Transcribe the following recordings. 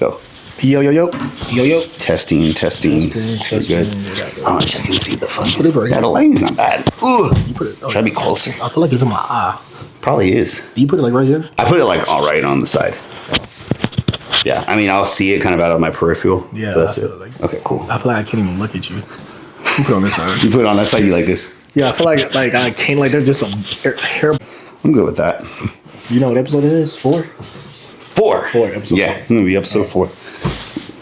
Go. Yo, yo, yo. Yo, yo. Testing. Testing. Good. I want to check and see the fucking. Put it right Yeah, the lighting's not bad. Ooh. You put it, Should I be closer? I feel like it's in my eye. Probably is. Do you put it like right here? I put it like all right on the side. Yeah, I mean, I'll see it kind of out of my peripheral. Yeah, but that's I it. feel like- Okay, cool. I feel like I can't even look at you. You put it on this side. You put it on that side, you like this? Yeah, I feel like I can't, like there's just some hair. I'm good with that. You know what episode it is? 4? 4. 4, episode Yeah, 4. I'm gonna be episode 4.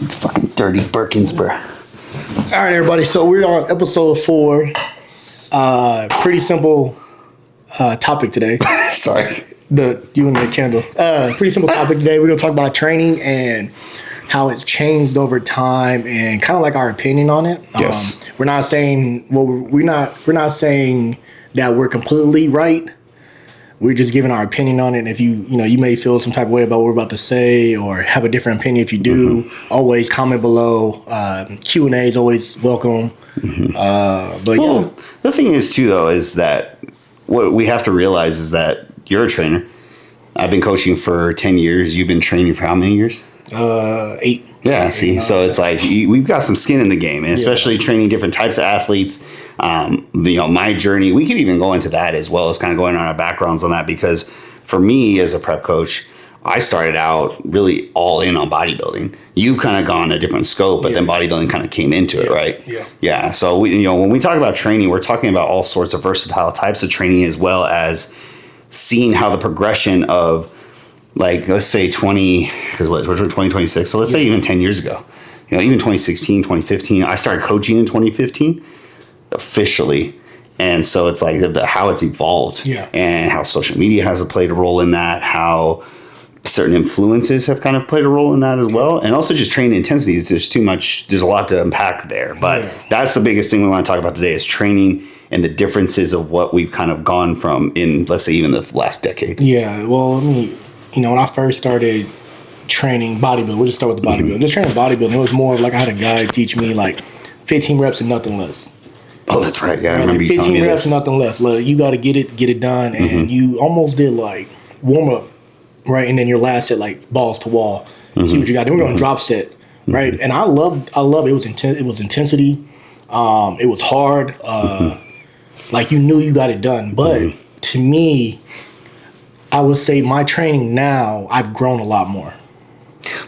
It's fucking dirty Birkins, bro. All right, everybody. So we're on episode 4. Pretty simple topic today. Sorry. You and the candle. Pretty simple topic today. We're gonna talk about training and how it's changed over time and kind of like our opinion on it. Yes. We're not saying we're not saying that we're completely right. We're just giving our opinion on it. And if you may feel some type of way about what we're about to say or have a different opinion, if you do, always comment below. Q&A is always welcome. Well, the thing is too, though, is that what we have to realize is that you're a trainer. I've been coaching for 10 years. You've been training for how many years? 8. Yeah, see, so it's like we've got some skin in the game, and especially training different types of athletes. My journey, we could even go into that as well as kind of going on our backgrounds on that, because for me as a prep coach, I started out really all in on bodybuilding. You've kind of gone a different scope, but then bodybuilding kind of came into it, right? Yeah. Yeah. So when we talk about training, we're talking about all sorts of versatile types of training, as well as seeing how the progression of, like, let's say because we're 2026, so let's say even 10 years ago, even 2016, 2015, I started coaching in 2015 officially. And so it's like how it's evolved, and how social media has played a role in that, how certain influences have kind of played a role in that as well. And also just training intensity. There's a lot to unpack there, but that's the biggest thing we want to talk about today is training and the differences of what we've kind of gone from in, let's say, even the last decade. Yeah. Well, when I first started training bodybuilding, we'll just start with the bodybuilding. Just training bodybuilding, it was more of like I had a guy teach me like 15 reps and nothing less. Oh, that's right. Yeah, I remember you telling me 15 reps this. and nothing less. Like, you got to get it done. And you almost did like warm up, right? And then your last set, like balls to wall. See what you got. Then we're going to drop set, right? And I loved it. It was intensity. It was hard. Like, you knew you got it done. But to me, I would say my training now, I've grown a lot more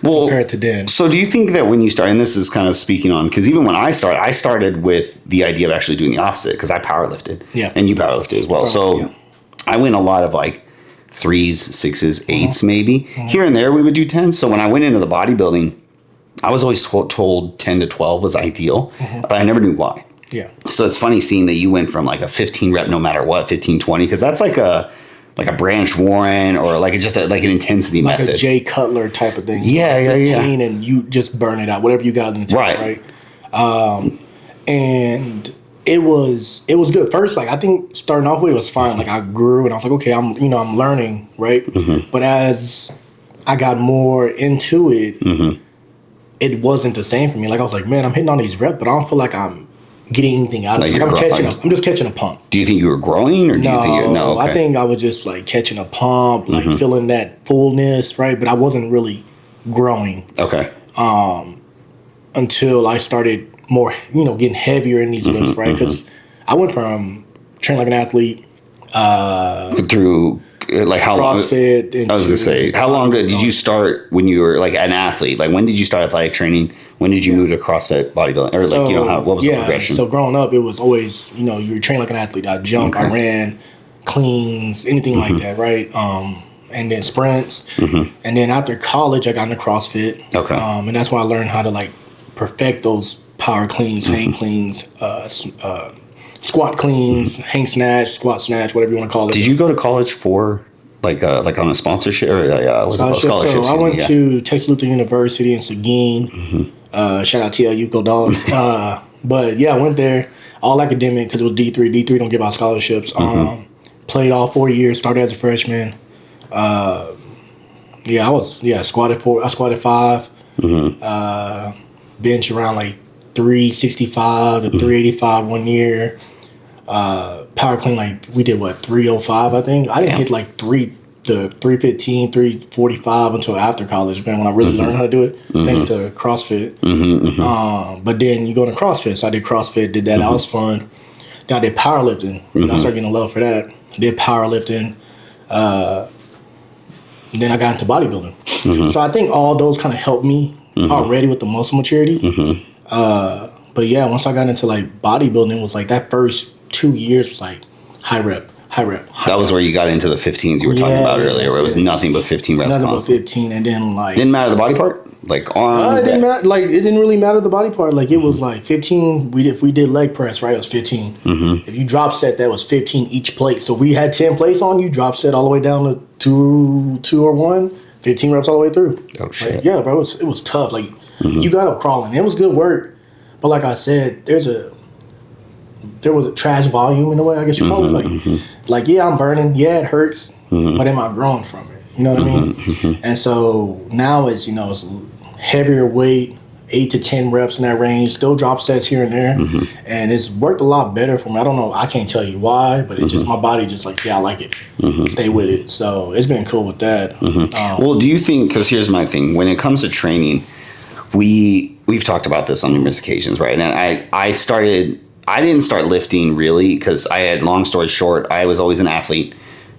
compared to then. So do you think that when you start, and this is kind of speaking on, because even when I started with the idea of actually doing the opposite, because I powerlifted. Yeah. And you powerlifted as well. I went a lot of like 3s, 6s, 8s maybe. Here and there we would do 10s. So when I went into the bodybuilding, I was always told 10 to 12 was ideal, but I never knew why. Yeah. So it's funny seeing that you went from like a 15 rep no matter what, 15, 20, because that's like a Branch Warren or like an intensity like method. Like a Jay Cutler type of thing. Yeah. And you just burn it out, whatever you got in the tank, right? And it was good. First, like, I think starting off with it was fine. Like, I grew and I was like, okay, I'm learning, right? But as I got more into it, it wasn't the same for me. Like, I was like, man, I'm hitting on these reps, but I don't feel like I'm getting anything out of it. Like, I'm catching up. I'm just catching a pump. Do you think you were growing, or do you think you're no? Okay. I think I was just like catching a pump, like feeling that fullness, right? But I wasn't really growing. Okay. Until I started more, getting heavier in these lifts, right? Because I went from training like an athlete through like how CrossFit. long? I was gonna say, how long did you start when you were like an athlete? Like, when did you start athletic training? When did you move to CrossFit bodybuilding, or like what was the progression? So growing up, it was always you were trained like an athlete. I jumped, I ran, cleans, anything like that, right? And then sprints, and then after college, I got into CrossFit. Okay, and that's when I learned how to like perfect those power cleans, hang cleans, squat cleans, hang snatch, squat snatch, whatever you want to call it. Did you go to college for like on a sponsorship or scholarship? So I went to Texas Lutheran University in Seguin. Shout out TLU, go Dogs. But yeah, I went there all academic because it was D3. D3 don't give out scholarships. Played all 4 years. Started as a freshman. I squatted 5. Bench around like 365 to 385 1 year. Power clean, like we did 305, I think. I didn't hit like the 315, 345 until after college, man, when I really learned how to do it, thanks to CrossFit. But then you go to CrossFit. So I did CrossFit, did that. That was fun. Then I did powerlifting. I started getting a love for that. Did powerlifting. Then I got into bodybuilding. So I think all those kind of helped me already with the muscle maturity. But yeah, once I got into like bodybuilding, it was like that first 2 years was like high rep. That was where you got into the 15s you were talking about earlier, where it was nothing but 15 reps. Nothing but 15, and then like didn't matter the body part, like arms. It didn't matter. Like it didn't really matter the body part. Like it was like 15. If we did leg press, right, it was 15. If you drop set, that was 15 each plate. So if we had 10 plates on, you drop set all the way down to two or one, 15 reps all the way through. Oh shit! Like, yeah, bro, it was tough. Like you got up crawling. It was good work, but like I said, there was a trash volume in a way, I guess you call it. Like, yeah, I'm burning. Yeah, it hurts. But am I growing from it? You know what I mean? And so now it's, it's heavier weight, 8 to 10 reps in that range, still drop sets here and there. And it's worked a lot better for me. I don't know. I can't tell you why, but it just, my body just like, yeah, I like it. Stay with it. So it's been cool with that. Well, do you think, because here's my thing, when it comes to training, we've talked about this on numerous occasions, right? And I didn't start lifting really because I had, long story short, I was always an athlete,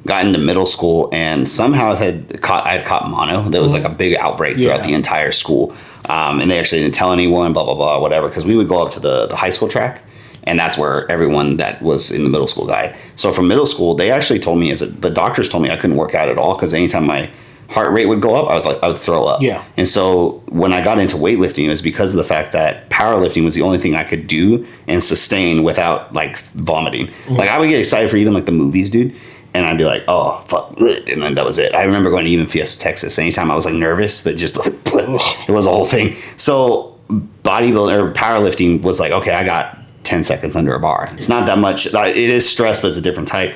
got into middle school, and somehow I had caught mono. There was like a big outbreak throughout the entire school. And they actually didn't tell anyone, blah, blah, blah, whatever, because we would go up to the high school track, and that's where everyone that was in the middle school guy. So from middle school, they actually told me, the doctors told me I couldn't work out at all because anytime my heart rate would go up, I would throw up. Yeah. And so when I got into weightlifting, it was because of the fact that powerlifting was the only thing I could do and sustain without like vomiting. Like I would get excited for even like the movies, dude. And I'd be like, oh, fuck. And then that was it. I remember going to even Fiesta, Texas. Anytime I was like nervous, that just, it was a whole thing. So bodybuilding or powerlifting was like, okay, I got 10 seconds under a bar. It's not that much. It is stress, but it's a different type.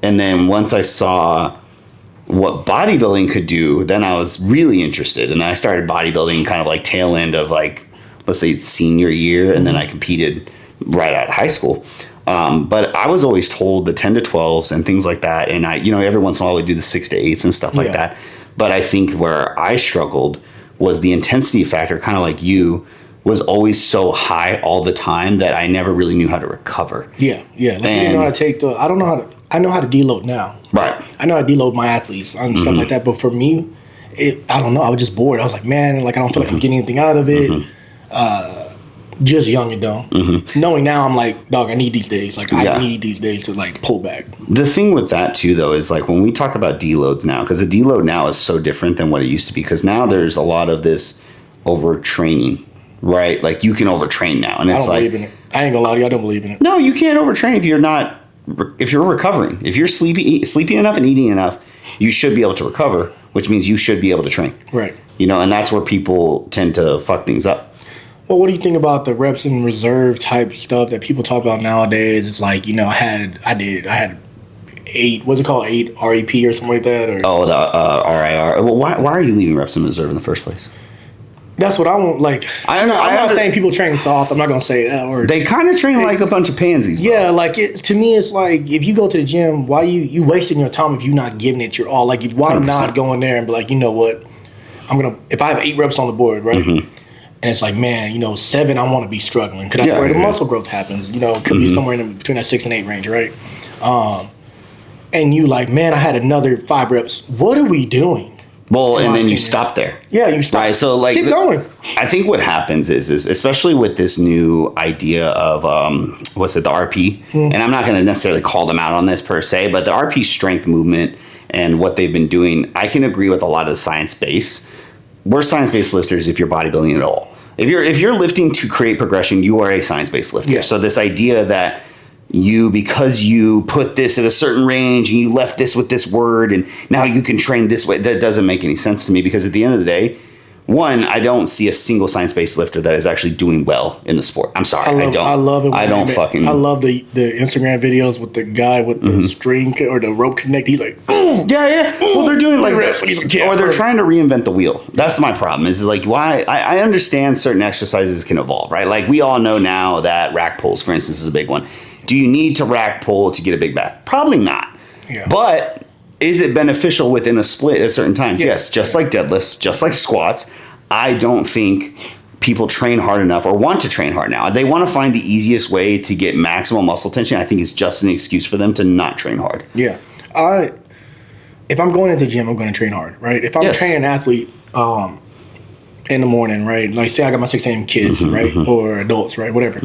And then once I saw what bodybuilding could do, then I was really interested. And then I started bodybuilding kind of like tail end of like, let's say senior year. And then I competed right out of high school. But I was always told the 10 to 12s and things like that. And I, every once in a while I would do the 6 to 8s and stuff like that. But I think where I struggled was the intensity factor, kind of like you, was always so high all the time that I never really knew how to recover. Yeah. Like you didn't know how to take I know how to deload now. Right. I know how to deload my athletes and stuff like that. But for me, I don't know. I was just bored. I was like, man, like I don't feel like I'm getting anything out of it. Just young and dumb. Knowing now, I'm like, dog, I need these days. Like I need these days to like pull back. The thing with that too, though, is like when we talk about deloads now, because a deload now is so different than what it used to be. Because now there's a lot of this overtraining, right? Like you can overtrain now, and it's like, I don't believe in it. I ain't gonna lie to you, I don't believe in it. No, you can't overtrain if you're recovering. If you're sleeping enough and eating enough, you should be able to recover, which means you should be able to train. Right. And that's where people tend to fuck things up. Well, what do you think about the reps in reserve type stuff that people talk about nowadays? It's like, I had 8, what's it called, 8 REP or something like that? Or the RIR. Well, why are you leaving reps in reserve in the first place? That's what I want. Like, I don't know. I'm not saying people train soft. I'm not gonna say that. Or they kind of train like a bunch of pansies. Bro. Yeah, like to me, it's like if you go to the gym, why you wasting your time if you're not giving it your all? Like, why 100%. Not go in there and be like, you know what? If I have 8 reps on the board, right? And it's like, man, 7, I want to be struggling because that's where the muscle growth happens. It could be somewhere between that 6 and 8 range, right? And you like, man, I had another 5 reps. What are we doing? Well, and then you stop there. Yeah, you stop. Right, so like, keep going. I think what happens is especially with this new idea of the RP, and I'm not going to necessarily call them out on this per se, but the RP strength movement and what they've been doing, I can agree with a lot of the science base. We're science-based lifters if you're bodybuilding at all. If you're lifting to create progression, you are a science-based lifter. Yeah. So this idea that because you put this at a certain range and you left this with this word and now you can train this way, that doesn't make any sense to me because at the end of the day, one, I don't see a single science-based lifter that is actually doing well in the sport. I'm sorry, I don't. I love it. I love the Instagram videos with the guy with the string or the rope connect. He's like, ooh, yeah. Well, they're doing like that, or they're trying to reinvent the wheel. That's my problem. Is like why I understand certain exercises can evolve, right? Like we all know now that rack pulls, for instance, is a big one. Do you need to rack pull to get a big back? Probably not. Yeah. But is it beneficial within a split at certain times? Yes. Just like deadlifts, just like squats. I don't think people train hard enough or want to train hard now. They want to find the easiest way to get maximum muscle tension. I think it's just an excuse for them to not train hard. Yeah. If I'm going into the gym, I'm going to train hard, right? If I'm training an athlete in the morning, right? Like say I got my 6 a.m. kids, right? Or adults, right? Whatever.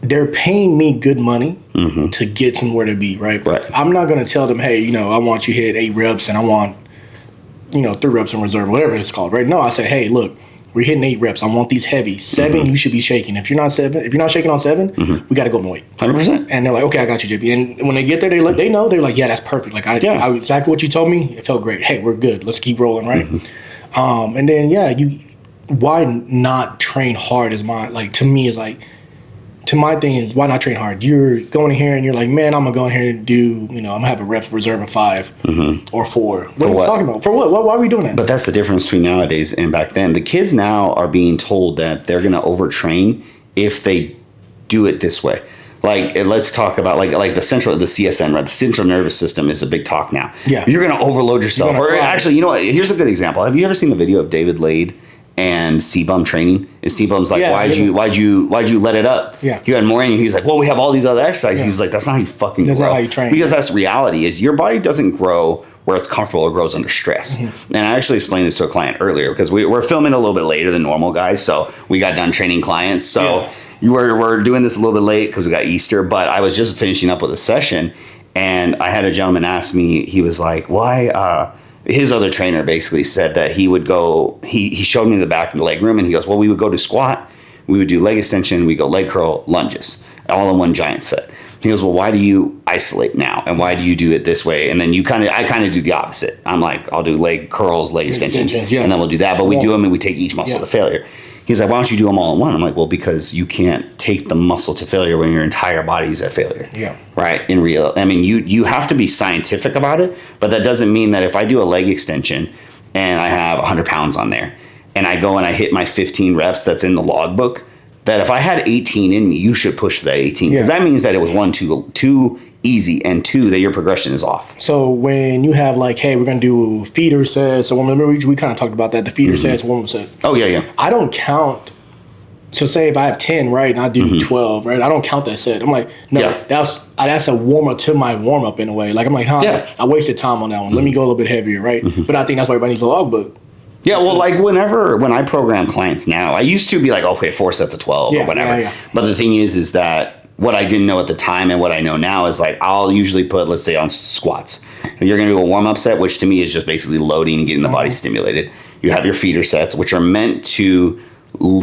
They're paying me good money to get somewhere to be, right? I'm not going to tell them, hey, you know, I want you to hit 8 reps and I want, you know, 3 reps in reserve, whatever it's called, right? No, I say, hey, look, we're hitting 8 reps. I want these heavy. 7, you should be shaking. If you're not shaking on 7, we got to go and weight. 100%. And they're like, okay, I got you, JP. And when they get there, they know, they're like, yeah, that's perfect. Like I exactly what you told me. It felt great. Hey, we're good. Let's keep rolling, right? And then why not train hard is to me is like. To my thing is, why not train hard? You're going in here and you're like, man, I'm going to go in here and do, you know, I'm going to have a reps reserve of 5 or 4. What are we talking about? For what? Why are we doing that? But that's the difference between nowadays and back then. The kids now are being told that they're going to overtrain if they do it this way. Like, let's talk about like the CSN, right? The central nervous system is a big talk now. Yeah. You're going to overload yourself. Or actually, you know what? Here's a good example. Have you ever seen the video of David Lade and C-Bum training? Is C-Bum's like, why'd you let it up? Yeah. You had more in you. He's like, well, we have all these other exercises. He was like, that's not how you fucking grow. That's not how you train. Because that's reality is your body doesn't grow where it's comfortable. It grows under stress. And I actually explained this to a client earlier because we're filming a little bit later than normal, guys. So we got done training clients. So we're doing this a little bit late because we got Easter, but I was just finishing up with a session and I had a gentleman ask me, he was like, why, his other trainer basically said that he would go, he showed me the back of the leg room and he goes, well, we would go to squat, we would do leg extension, we go leg curl, lunges, all in one giant set. He goes, well, why do you isolate now? And why do you do it this way? And then I kind of do the opposite. I'm like, I'll do leg curls, leg extensions, and then we'll do that. But we do them and we take each muscle to failure. He's like, why don't you do them all in one? I'm like, well, because you can't take the muscle to failure when your entire body is at failure. Yeah. Right? In real, I mean, you have to be scientific about it, but that doesn't mean that if I do a leg extension and I have 100 pounds on there and I go and I hit my 15 reps that's in the logbook, that if I had 18 in me, you should push that 18. Because that means that it was 1, too easy, and 2, that your progression is off. So when you have like, hey, we're going to do feeder sets, so remember we kind of talked about that, the feeder sets, warm-up set. Oh, yeah. I don't count. So say if I have 10, right, and I do 12, right, I don't count that set. I'm like, no, that's a warm-up to my warm-up in a way. Like, I'm like, I wasted time on that one. Let me go a little bit heavier, right? But I think that's why everybody needs a logbook. Yeah, well, like when I program clients now, I used to be like, okay, 4 sets of 12 or whatever. Yeah. But the thing is that what I didn't know at the time and what I know now is like, I'll usually put, let's say on squats, you're going to do a warm-up set, which to me is just basically loading and getting the body stimulated. You have your feeder sets, which are meant to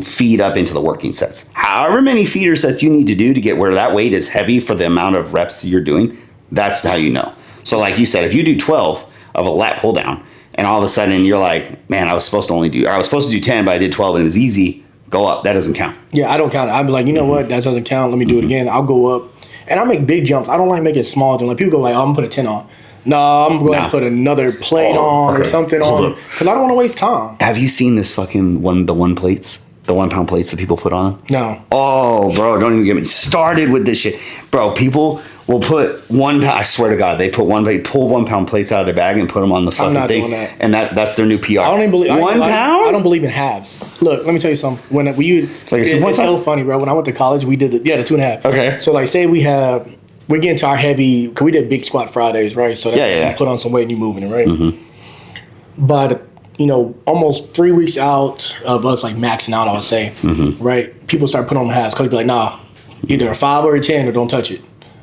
feed up into the working sets. However many feeder sets you need to do to get where that weight is heavy for the amount of reps you're doing, that's how you know. So like you said, if you do 12 of a lat pull down, and all of a sudden you're like, man, I was supposed to do 10, but I did 12 and it was easy. Go up. That doesn't count. Yeah, I don't count it. I'd be like, you know what? That doesn't count. Let me do it again. I'll go up. And I make big jumps. I don't like making small jumps. Like people go like, oh, I'm going to put a 10 on. No, I'm going to put another plate on or something on. Because I don't want to waste time. Have you seen this fucking the 1 plates? The 1 pound plates that people put on? No. Oh, bro, don't even get me started with this shit. Bro, people will put 1 pound, I swear to God, they pull 1 pound plates out of their bag and put them on the fucking thing. I'm not doing that. And that's their new PR. I don't even believe 1 pound? I don't believe in halves. Look, let me tell you something. When it's so funny, bro. When I went to college, we did the 2.5. Okay. So like say we're getting to our heavy, because we did big squat Fridays, right? So you put on some weight and you moving it, right? But almost 3 weeks out of us like maxing out, I would say, right? People start putting on halves. Coach be like, nah, either a 5 or a 10 or don't touch it.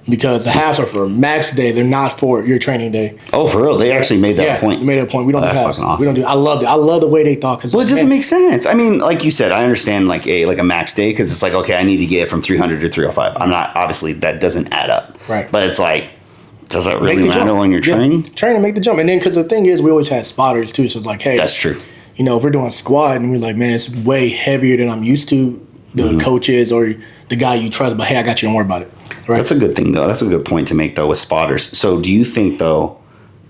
Because the halves are for max day, they're not for your training day. Oh, for real? They actually made that point. They made that point. We don't do halves. Fucking awesome. We don't do. I loved it. I love the way they thought. Well, it doesn't make sense. I mean, like you said, I understand like a max day because it's like, okay, I need to get it from 300 to 305. I'm not, obviously that doesn't add up. Right. But it's like, does that really matter when you're training? Train to make the jump. And then because the thing is, we always had spotters too. So it's like, hey, that's true. If we're doing squat and we're like, man, it's way heavier than I'm used to, the coaches or the guy you trust, but hey, I got you, don't worry about it. Right. That's a good thing, though. That's a good point to make, though, with spotters. So do you think, though,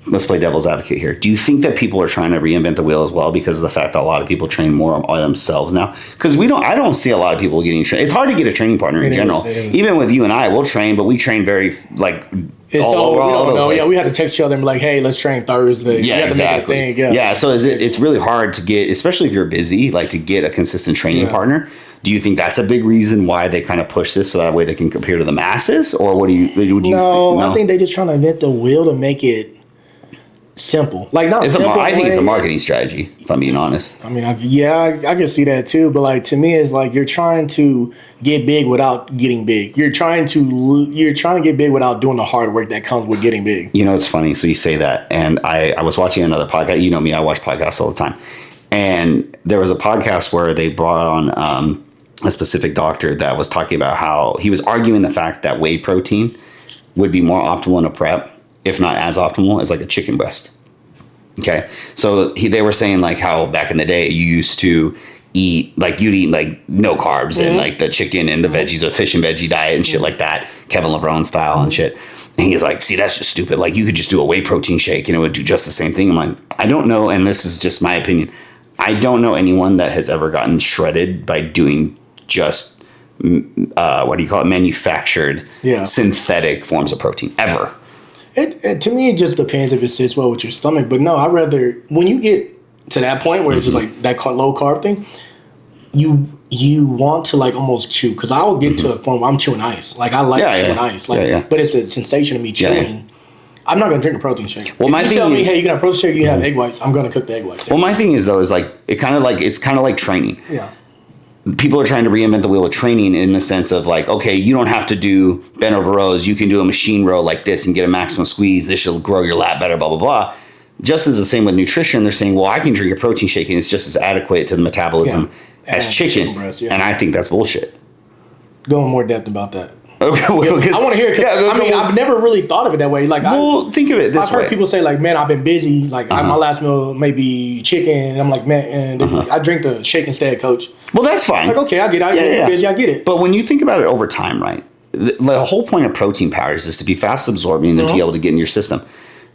let's play devil's advocate here. Do you think that people are trying to reinvent the wheel as well because of the fact that a lot of people train more on themselves now? Because I don't see a lot of people getting trained. It's hard to get a training partner in general. Even with you and I, we'll train, but we train very like all over the place. Yeah, we had to text each other and be like, "Hey, let's train Thursday." Yeah, exactly. Make it a thing. Yeah. So it's really hard to get, especially if you're busy, like to get a consistent training partner. Do you think that's a big reason why they kind of push this so that way they can compare to the masses, or what do you? No, I think they're just trying to invent the wheel to make it simple. Like not simple. I think it's a marketing strategy, if I'm being honest. I mean, I can see that too. But like to me, it's like you're trying to get big without getting big. You're trying to get big without doing the hard work that comes with getting big. You know, it's funny. So you say that, and I was watching another podcast. You know me, I watch podcasts all the time. And there was a podcast where they brought on a specific doctor that was talking about how he was arguing the fact that whey protein would be more optimal in a prep, if not as optimal as like a chicken breast. Okay. So they were saying like how back in the day you used to eat, like you'd eat like no carbs and like the chicken and the veggies, a fish and veggie diet and shit like that, Kevin LeBron style and shit. And he's like, see, that's just stupid. Like you could just do a whey protein shake and it would do just the same thing. I'm like, I don't know. And this is just my opinion. I don't know anyone that has ever gotten shredded by doing just manufactured synthetic forms of protein ever. It to me, it just depends if it sits well with your stomach. But no, I'd rather, when you get to that point where it's just like that low carb thing, you want to like almost chew. Because I'll get to a point where I'm chewing ice. Like I like chewing ice. Like, but it's a sensation of me chewing. Yeah. I'm not gonna drink a protein shake. Well, if you tell me, hey, you can have protein shake, you have egg whites, I'm gonna cook the egg whites. Well, my thing is though, is like it's kind of like training. Yeah. People are trying to reinvent the wheel of training in the sense of like, okay, you don't have to do bent over rows. You can do a machine row like this and get a maximum squeeze. This will grow your lat better, blah, blah, blah. Just as the same with nutrition, they're saying, well, I can drink a protein shake and it's just as adequate to the metabolism as chicken breast, and I think that's bullshit. Go in more depth about that. Okay, well, I want to hear it. I've never really thought of it that way. Like, think of it this way. I've heard people say, like, man, I've been busy. Like, my last meal may be chicken. And I'm like, man, and like, I drink the shake instead, coach. Well, that's fine. Like, okay, I get it. I'm busy. I get it. But when you think about it over time, right? The whole point of protein powders is to be fast absorbing and to be able to get in your system.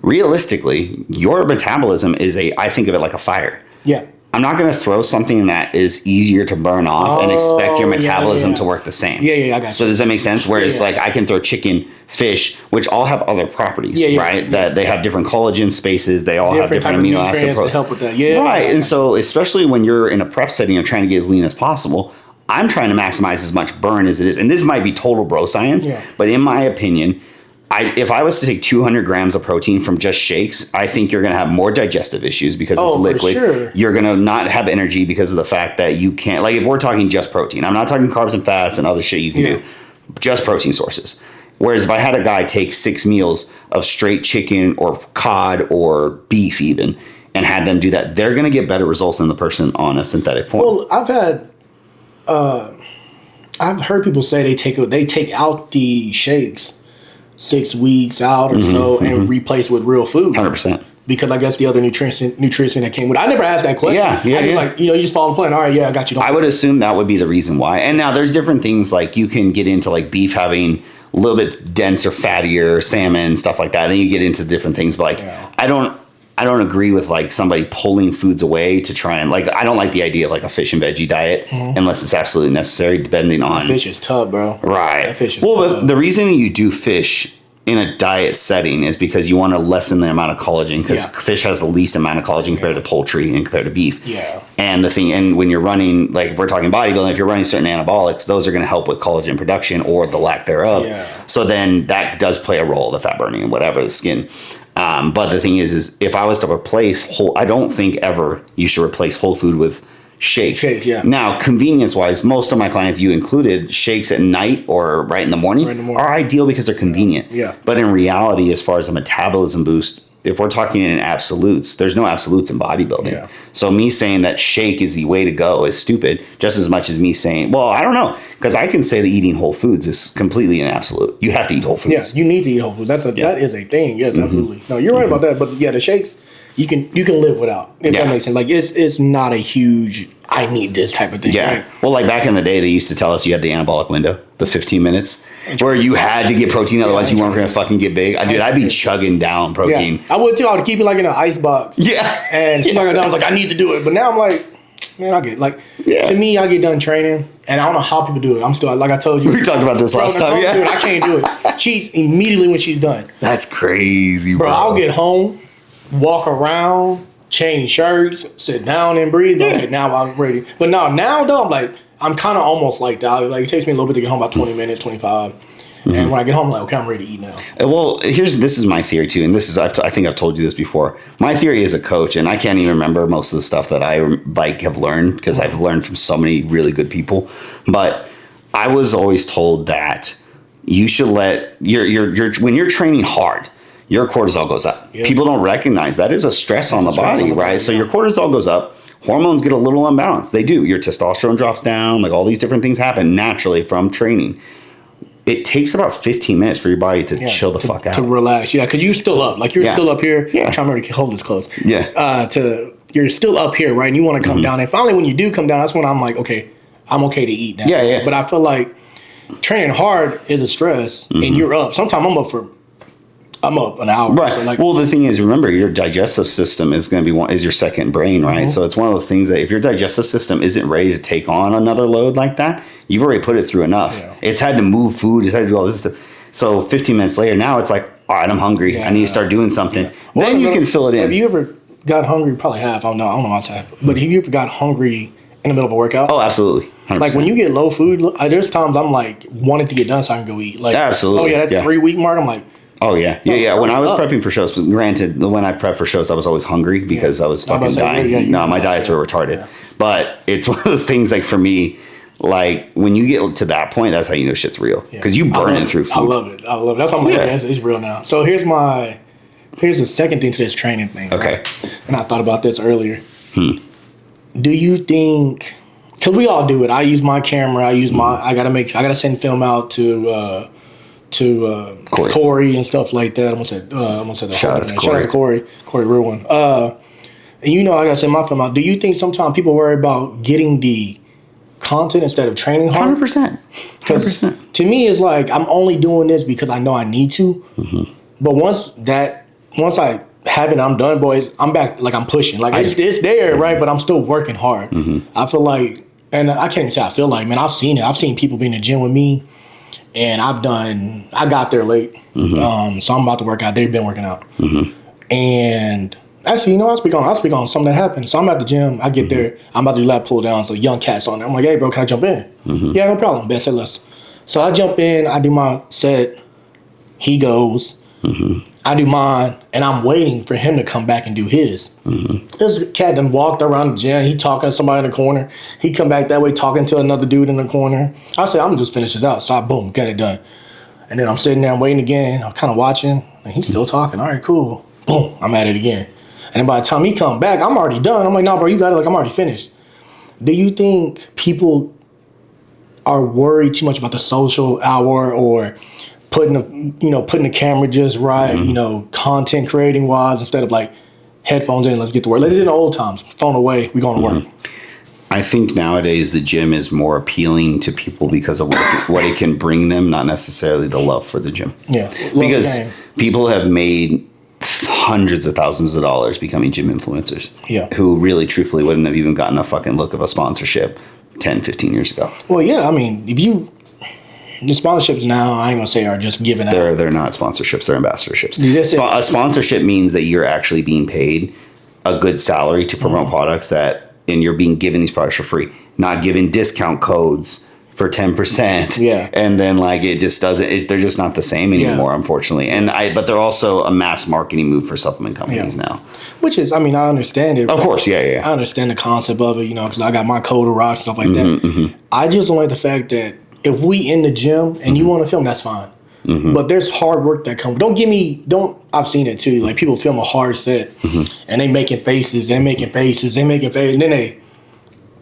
Realistically, your metabolism is I think of it like a fire. Yeah. I'm not going to throw something that is easier to burn off and expect your metabolism to work the same. Yeah, I got you. So does that make sense? Whereas like I can throw chicken, fish, which all have other properties, right? That they have different collagen spaces. They all have different amino acid profiles. Help with that. Right. And so especially when you're in a prep setting and trying to get as lean as possible, I'm trying to maximize as much burn as it is. And this might be total bro science, but in my opinion, if I was to take 200 grams of protein from just shakes, I think you're going to have more digestive issues because it's liquid. For sure. You're going to not have energy because of the fact that you can't, like if we're talking just protein, I'm not talking carbs and fats and other shit you can do, just protein sources. Whereas if I had a guy take 6 meals of straight chicken or cod or beef even and had them do that, they're going to get better results than the person on a synthetic form. Well, I've heard people say they take out the shakes 6 weeks out or so and replace with real food. 100%. Because I guess the other nutrition that came with it. I never asked that question. Yeah. Like, you just follow the plan. All right, I got you. I would assume that would be the reason why. And now there's different things like you can get into like beef having a little bit denser, fattier, salmon, stuff like that. And then you get into different things. But like, I don't agree with like somebody pulling foods away to try and like, I don't like the idea of like a fish and veggie diet unless it's absolutely necessary, depending on. Fish is tough, bro. Right. That fish is tough. But the reason you do fish in a diet setting is because you want to lessen the amount of collagen because fish has the least amount of collagen compared to poultry and compared to beef. Yeah. And when you're running, like if we're talking bodybuilding, if you're running certain anabolics, those are going to help with collagen production or the lack thereof. Yeah. So then that does play a role, the fat burning and whatever, the skin. But the thing is if I was to replace I don't think ever you should replace whole food with shakes. Now, convenience-wise, most of my clients, you included, shakes at night or right in the morning are ideal because they're convenient. Yeah. But in reality, as far as a metabolism boost, if we're talking in absolutes, there's no absolutes in bodybuilding. Yeah. So me saying that shake is the way to go is stupid, just as much as me saying, well, I don't know, because I can say that eating whole foods is completely an absolute. You have to eat whole foods. Yes, you need to eat whole foods. That is a thing. Yes, absolutely. No, you're right about that. But yeah, the shakes, you can live without, if that makes sense. Like it's not a huge I need this type of thing. Yeah. Right? Well, like back in the day, they used to tell us you had the anabolic window, the 15 minutes, where you had to get protein, otherwise you weren't going to fucking get big. Dude, I'd be chugging down protein. Yeah. I would too. I would keep it like in an ice box. Yeah. And I was like, I need to do it. But now I'm like, man, I get like, to me, I get done training, and I don't know how people do it. I'm still, like I told you. We talked about this last time, yeah. Dude, I can't do it. She's immediately when she's done. That's crazy, bro. I'll get home, walk around, change shirts, sit down and breathe. Okay, now I'm ready. But now though, I'm kind of almost like that. Like, it takes me a little bit to get home, about 20 minutes, 25. And when I get home, I'm like, okay, I'm ready to eat now. Well, this is my theory too, and this is I think I've told you this before. My theory as a coach, and I can't even remember most of the stuff that I have learned because I've learned from so many really good people. But I was always told that you should let your when you're training hard, your cortisol goes up. Yeah. People don't recognize that is a stress on the body, right? So your cortisol goes up. Hormones get a little unbalanced. They do. Your testosterone drops down. Like all these different things happen naturally from training. It takes about 15 minutes for your body to chill the fuck out. To relax. Yeah, because you're still up. Like, you're still up here. Yeah. I'm trying to remember to hold this close. Yeah. You're still up here, right? And you want to come down. And finally, when you do come down, that's when I'm like, okay, I'm okay to eat now. Yeah, yeah. But I feel like training hard is a stress, and you're up. Sometimes I'm up an hour. Right. So like, well, the thing is, remember, your digestive system is going to be is your second brain, right? So it's one of those things that if your digestive system isn't ready to take on another load like that, you've already put it through enough. Yeah. It's had to move food. It's had to do all this stuff. So 15 minutes later, now it's like, all right, I'm hungry. Yeah. I need to start doing something. Yeah. Well, then you can fill it in. Have you ever got hungry? Probably have. I don't know what's happened. But have you ever got hungry in the middle of a workout? Oh, absolutely. 100%. Like when you get low food, there's times I'm like wanting to get done so I can go eat. Like, absolutely. Oh yeah, that 3 week mark. I'm like, oh yeah. When I was prepping for shows, granted, when I prepped for shows, I was always hungry because I was fucking dying. No, my diets were retarded. Yeah. But it's one of those things. Like for me, like when you get to that point, that's how you know shit's real because you burn it through food. I love it. That's why I'm like, it's real now. So here's the second thing to this training thing. Okay. Right? And I thought about this earlier. Do you think? Because we all do it. I use my camera. I gotta send film out to Corey and stuff like that. I'm gonna say shout out to Corey, real one. And you know, like I said, my film out. Do you think sometimes people worry about getting the content instead of training hard? 100%. 100%. To me, it's like I'm only doing this because I know I need to. But once I have it, I'm done, boys. I'm back. Like I'm pushing. Like it's there, right? But I'm still working hard. I feel like, and I can't even say I feel like, man. I've seen it. I've seen people be in the gym with me. And I got there late. So I'm about to work out. They've been working out. And actually, you know, I'll speak on something that happened. So I'm at the gym. I get there. I'm about to do lat pull down. So young cat's on there. I'm like, hey, bro, can I jump in? Yeah, no problem. Best said less. So I jump in. I do my set. He goes. I do mine. And I'm waiting for him to come back and do his. This cat done walked around the gym. He talking to somebody in the corner. He come back that way talking to another dude in the corner. I said, I'm going to just finish it out. So I, boom, got it done. And then I'm sitting there, I'm waiting again. I'm kind of watching. And he's still talking. All right, cool. Boom, I'm at it again. And then by the time he come back, I'm already done. I'm like, no, bro, you got it. Like, I'm already finished. Do you think people are worried too much about the social hour or putting the camera just right, content creating wise, instead of like headphones in, let's get to work. Like they did in the old times, phone away, we going to work. I think nowadays the gym is more appealing to people because of what it can bring them, not necessarily the love for the gym. Yeah, because people have made hundreds of thousands of dollars becoming gym influencers. Yeah, who really, truthfully, wouldn't have even gotten a fucking look of a sponsorship 10, 15 years ago. Well, yeah, I mean, the sponsorships now, I ain't gonna say are just given out. They're not sponsorships, they're ambassadorships. A sponsorship means that you're actually being paid a good salary to promote products and you're being given these products for free, not given discount codes for 10%. Yeah. And then like it just doesn't, they're just not the same anymore, unfortunately. But they're also a mass marketing move for supplement companies now. Which is, I mean, I understand it. Of course, yeah. I understand the concept of it, because I got my code of rock, stuff like that. I just don't like the fact that if we in the gym and you want to film, that's fine. But there's hard work that comes. I've seen it too. Like people film a hard set and they making faces, and then they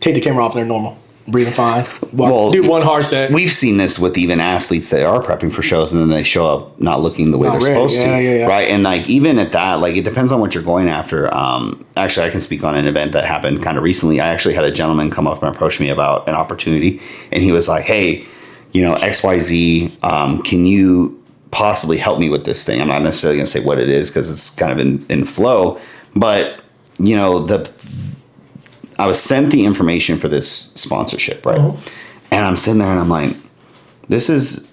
take the camera off and they're normal. breathing fine. Well, Do one hard set. We've seen this with even athletes that are prepping for shows and then they show up not looking the way Not they're ready. supposed to. Yeah. Right. And like even at that, like it depends on what you're going after. Actually, I can speak on an event that happened kind of recently. I actually had a gentleman come up and approach me about an opportunity. And he was like, hey, XYZ, can you possibly help me with this thing? I'm not necessarily going to say what it is because it's kind of in flow. But, I was sent the information for this sponsorship, right? And I'm sitting there and I'm like, this is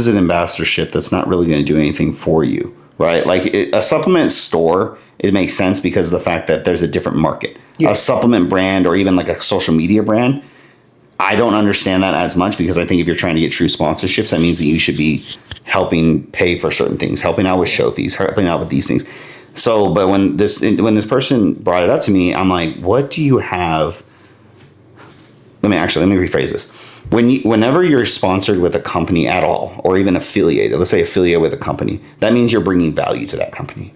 an ambassadorship that's not really going to do anything for you, right? Like a supplement store, it makes sense because of the fact that there's a different market. Yeah. A supplement brand or even like a social media brand, I don't understand that as much because I think if you're trying to get true sponsorships, that means that you should be helping pay for certain things, helping out with show fees, helping out with these things. So, but when this person brought it up to me, I'm like, what do you have? Let me rephrase this. Whenever you're sponsored with a company at all, or even affiliated, let's say affiliated with a company, that means you're bringing value to that company,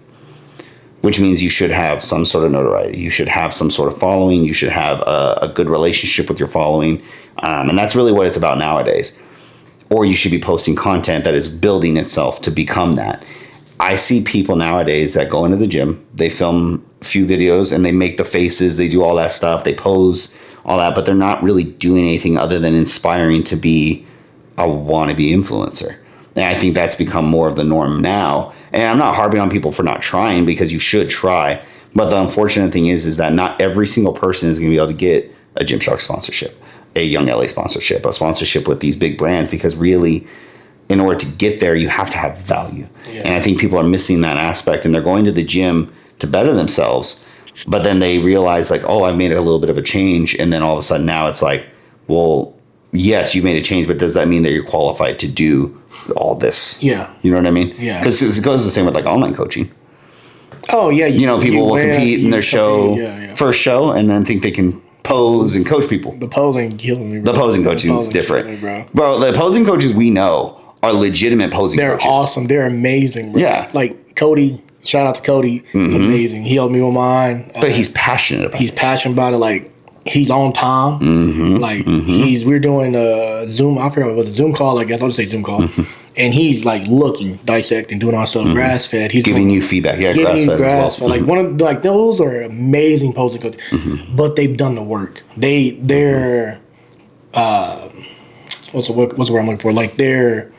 which means you should have some sort of notoriety. You should have some sort of following. You should have a good relationship with your following. And that's really what it's about nowadays. Or you should be posting content that is building itself to become that. I see people nowadays that go into the gym, they film a few videos and they make the faces, they do all that stuff, they pose, all that, but they're not really doing anything other than inspiring to be a wannabe influencer. And I think that's become more of the norm now. And I'm not harping on people for not trying because you should try. But the unfortunate thing is that not every single person is going to be able to get a Gymshark sponsorship, a Young LA sponsorship, a sponsorship with these big brands because really, in order to get there, you have to have value. Yeah. And I think people are missing that aspect and they're going to the gym to better themselves. But then they realize like, oh, I've made a little bit of a change. And then all of a sudden now it's like, well, yes, you've made a change, but does that mean that you're qualified to do all this? Yeah. You know what I mean? Yeah. Because it goes the same with like online coaching. Oh, yeah. People will compete in their show, first show, and then think they can pose and coach people. The posing kills me, bro. The posing coaching is different. Bro, the posing coaches we know are legitimate posing coaches. They're awesome. They're amazing, bro. Yeah. Like Cody, shout out to Cody. Amazing. He helped me with mine. But he's passionate about it. He's passionate about it. Like, he's on time. We're doing a Zoom, I forgot what it was, a Zoom call, I guess. I'll just say Zoom call. And he's like looking, dissecting, doing all stuff, grass fed. He's giving you feedback. Yeah, grass fed as well. Like one of those are amazing posing coaches. But they've done the work. They're what's the word I'm looking for? Like they're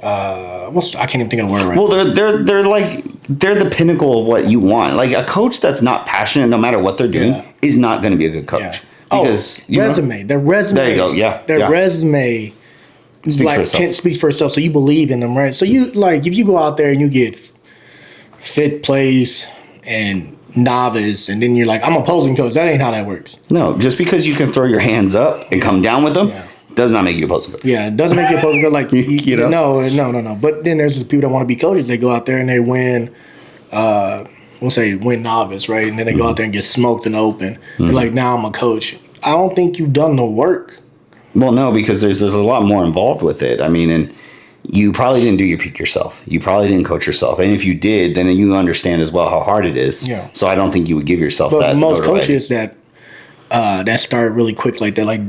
I can't even think of the word right. Well, they're the pinnacle of what you want. Like a coach that's not passionate, no matter what they're doing, is not going to be a good coach. Yeah. Because their resume. There you go. Yeah, their resume speaks for itself. So you believe in them, right? So you like if you go out there and you get fifth place and novice, and then you're like, I'm a posing coach. That ain't how that works. No, just because you can throw your hands up and come down with them. Yeah. Does not make you a posing coach. Yeah, it doesn't make you a posing coach. Like, no. But then there's the people that want to be coaches. They go out there and they win, win novice, right? And then they go out there and get smoked in the open. They're like, now I'm a coach. I don't think you've done the work. Well, no, because there's a lot more involved with it. I mean, and you probably didn't do your peak yourself. You probably didn't coach yourself. And if you did, then you understand as well how hard it is. Yeah. So I don't think you would give yourself that. But most coaches that start really quick like that, like,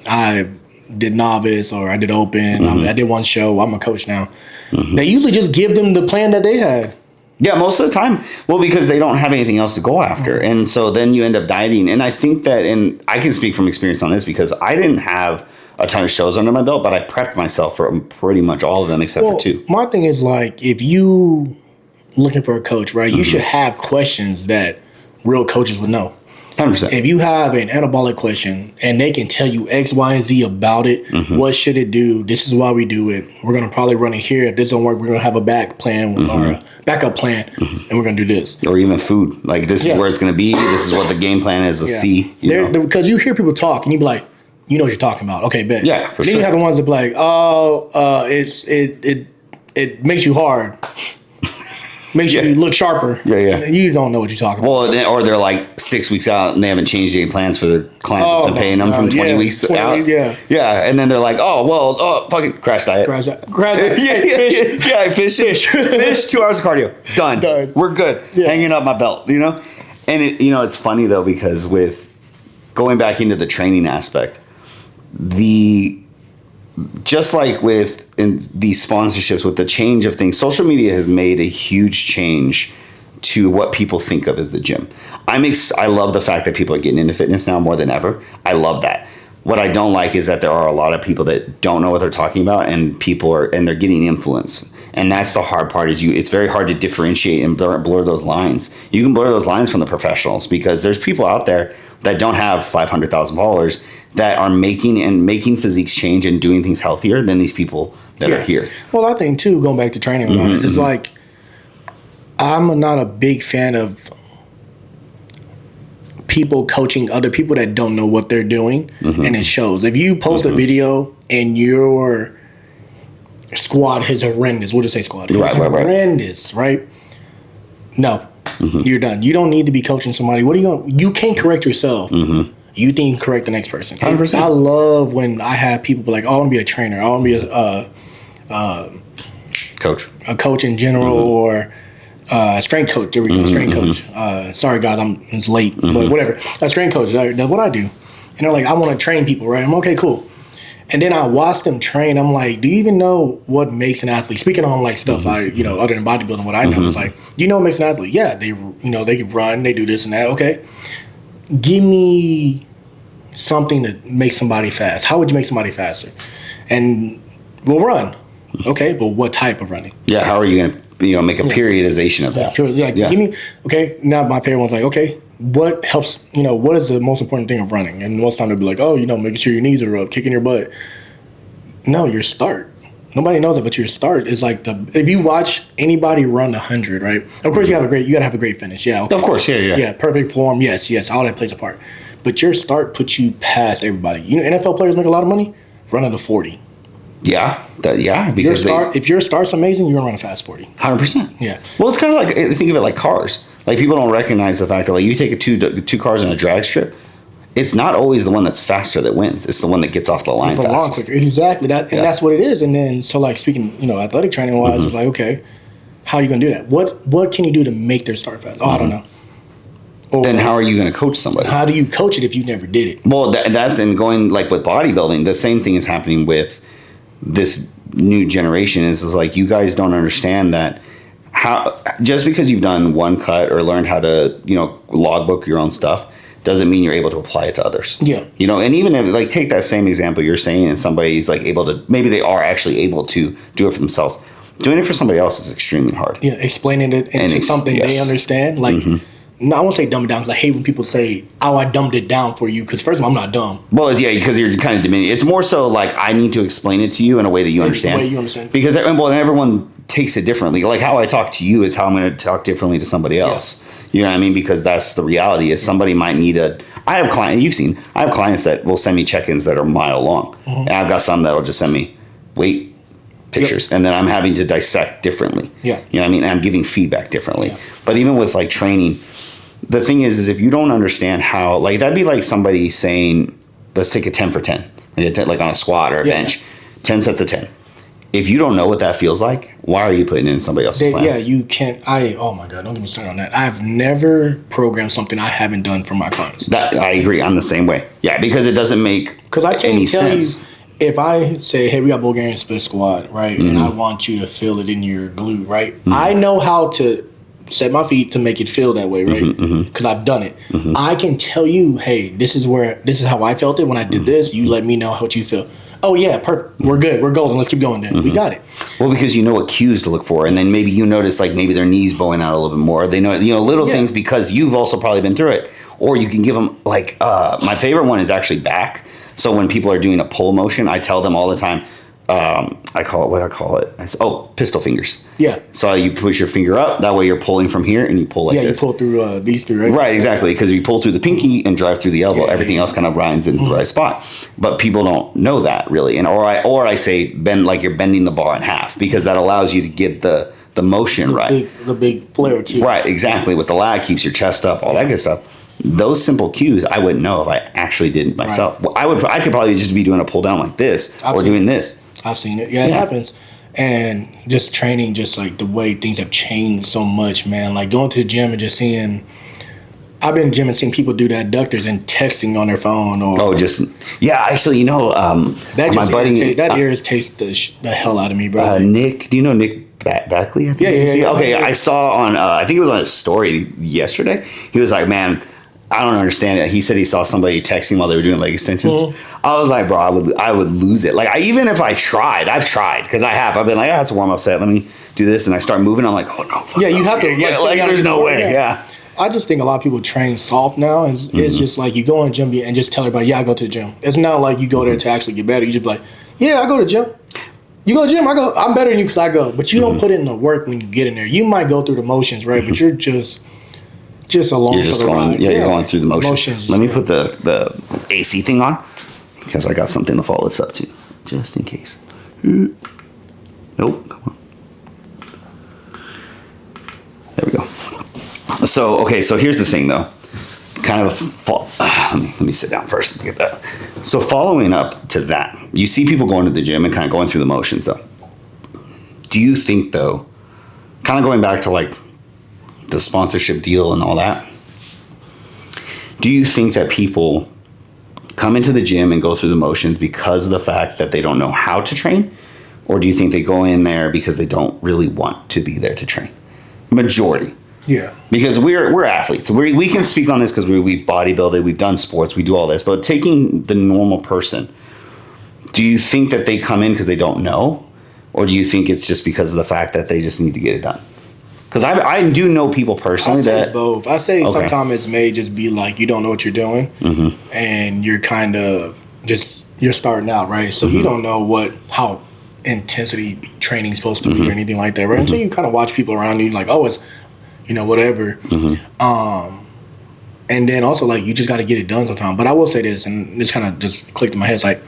I did novice or I did open. I did one show. I'm a coach now. They usually just give them the plan that they had. Yeah, most of the time. Well, because they don't have anything else to go after. And so then you end up dieting. And I think that, and I can speak from experience on this because I didn't have a ton of shows under my belt, but I prepped myself for pretty much all of them except for 2. My thing is like, if you looking for a coach, right, you should have questions that real coaches would know. 100%. If you have an anabolic question and they can tell you X, Y, and Z about it, what should it do? This is why we do it. We're going to probably run it here. If this don't work, we're going to have a back plan or a backup plan, and we're going to do this. Or even food. Like, this is where it's going to be. This is what the game plan is, C. Because you hear people talk, and you be like, you know what you're talking about. Okay, bet. Yeah, for sure. Then you have the ones that be like, it makes you hard. Makes you look sharper. Yeah. You don't know what you're talking about. Well, or they're like 6 weeks out and they haven't changed any plans for their client that's been paying them from 20 weeks out. Yeah. Yeah. And then they're like, fucking crash diet. Crash diet. Fish 2 hours of cardio. Done. We're good. Yeah. Hanging up my belt, And it's funny though, because with going back into the training aspect, just like with in these sponsorships, with the change of things, social media has made a huge change to what people think of as the gym. I love the fact that people are getting into fitness now more than ever. I love that. What I don't like is that there are a lot of people that don't know what they're talking about, and they're getting influence. And that's the hard part, is it's very hard to differentiate and blur those lines. You can blur those lines from the professionals, because there's people out there that don't have 500,000 followers that are making physiques change and doing things healthier than these people that are here. Well, I think too, going back to training wise, it's like, I'm not a big fan of people coaching other people that don't know what they're doing, and it shows. If you post a video and your squat is horrendous, what do you say squat? It's horrendous, right? No, you're done. You don't need to be coaching somebody. What are you going? You can't correct yourself. You think you can correct the next person. 100%. I love when I have people be like, "Oh, I want to be a trainer. I want to be a coach in general, or strength coach." There we go, strength coach. Sorry guys, it's late, but whatever. A strength coach. That's what I do. And they're like, "I want to train people, right?" I'm okay, cool. And then I watch them train. I'm like, do you even know what makes an athlete? Speaking on like stuff other than bodybuilding, what I know is like, you know what makes an athlete? Yeah, they can run, they do this and that. Okay, give me something that makes somebody fast. How would you make somebody faster? And we'll run. Okay, but what type of running? Yeah, how are you going to make a periodization of that? Give me, okay, now my favorite one's like, okay, what helps, what is the most important thing of running? And most time they'll be like, oh, making sure your knees are up, kicking your butt. No, your start. Nobody knows it, but your start is like if you watch anybody run 100, right? Of course, you gotta have a great finish. Yeah, okay. Of course, yeah. Yeah, perfect form. Yes, all that plays a part. But your start puts you past everybody. NFL players make a lot of money running to 40. Yeah, because if your start's amazing, you're gonna run a fast 40. 100%. Yeah. Well, it's kind of like, think of it like cars. Like, people don't recognize the fact that, like, you take two cars in a drag strip, it's not always the one that's faster that wins. It's the one that gets off the line fastest. Exactly. That's what it is. And then, so like, speaking, athletic training wise, it's like, okay, how are you gonna do that? What can you do to make their start fast? Oh, I don't know. Or, then how are you going to coach somebody? How do you coach it if you never did it? Well, that's in going, like, with bodybuilding. The same thing is happening with this new generation. Is like, you guys don't understand that just because you've done one cut or learned how to logbook your own stuff doesn't mean you're able to apply it to others. Yeah. And even if, like, take that same example you're saying, and somebody's like able to, maybe they are actually able to do it for themselves. Doing it for somebody else is extremely hard. Yeah, explaining it into something they understand. Like, no, I won't say dumb it down, because I hate when people say, "Oh, I dumbed it down for you," because first of all, I'm not dumb. Well, yeah, because you're kind of diminishing. It's more so like, I need to explain it to you in a way that you understand. The way you understand. Because everyone takes it differently. Like, how I talk to you is how I'm going to talk differently to somebody else. Yeah. You know what I mean? Because that's the reality. Is somebody might need I have clients that will send me check-ins that are a mile long, and I've got some that'll just send me weight pictures, and then I'm having to dissect differently. Yeah. You know what I mean? And I'm giving feedback differently. Yeah. But even with, like, training, the thing is if you don't understand how, like, that'd be like somebody saying, let's take a 10 for 10, like on a squat or a bench, 10 sets of 10. If you don't know what that feels like, why are you putting it in somebody else's plan? Yeah, you can't. Oh my God, don't get me started on that. I've never programmed something I haven't done for my clients. That I agree. I'm the same way. Yeah, because it doesn't make I can't any tell sense. You, if I say, hey, we got Bulgarian split squat, right, and I want you to feel it in your glute, right? I know how to set my feet to make it feel that way, right? Because I've done it. I can tell you, hey, this is how I felt it when I did this. You let me know what you feel. Oh yeah, perfect. We're good. We're golden. Let's keep going then. We got it. Well, because you know what cues to look for, and then maybe you notice, like, maybe their knees bowing out a little bit more. They know, little things, because you've also probably been through it. Or you can give them, like, my favorite one is actually back. So when people are doing a pull motion, I tell them all the time, I call it pistol fingers. Yeah. So you push your finger up, that way you're pulling from here, and you pull like this. Yeah, you pull through these three, right? Right, exactly, because you pull through the pinky and drive through the elbow. Everything else kind of grinds into the right spot. But people don't know that, really. And or I say bend, like you're bending the bar in half, because that allows you to get the motion right. The big flare too. Right, exactly. With the lag, keeps your chest up, all that good stuff. Those simple cues, I wouldn't know if I actually did it myself. Right. I could probably just be doing a pull down like this, or doing this. I've seen it. Yeah, it happens. And just training, just like the way things have changed so much, man. Like going to the gym and just seeing I've been in the gym and seen people do the adductors and texting on their phone or Actually, that my buddy that irritates the hell out of me, bro. Nick, do you know Nick Backley? I think Yeah. Okay, I saw on I think it was on his story yesterday. He was like, man, I don't understand it. He said he saw somebody texting while they were doing leg extensions. I was like, bro, I would lose it. Like, even if I've tried because I've been like, it's a warm up set. Let me do this, and I start moving. I'm like, oh no, fuck you have to. there's no way. Yeah. I just think a lot of people train soft now. And it's just like you go in the gym and just tell everybody, I go to the gym. It's not like you go there to actually get better. You just be like, I go to the gym. You go to the gym, I go. I'm better than you because I go. But you don't put in the work when you get in there. You might go through the motions, right? But you're just along for the ride. You're going through the motions. Let me put the AC thing on because I got something to follow this up to, just in case. Nope. Come on. There we go. So here's the thing though. Kind of let me sit down first and get that. So following up to that, you see people going to the gym and kind of going through the motions though. Do you think though, kind of going back to like the sponsorship deal and all that, do you think that people come into the gym and go through the motions because of the fact that they don't know how to train? Or do you think they go in there because they don't really want to be there to train? Majority. Yeah. Because we're athletes. We can speak on this because we've bodybuilded, we've done sports, we do all this. But taking the normal person, do you think that they come in because they don't know? Or do you think it's just because of the fact that they just need to get it done? Because I do know people personally that both. I say sometimes it may just be like you don't know what you're doing, and you're kind of you're starting out, right? So you don't know how intensity training is supposed to be or anything like that, right? Until you kind of watch people around you, like, oh, it's whatever. And then also like you just got to get it done sometimes. But I will say this, and this kind of just clicked in my head. It's like,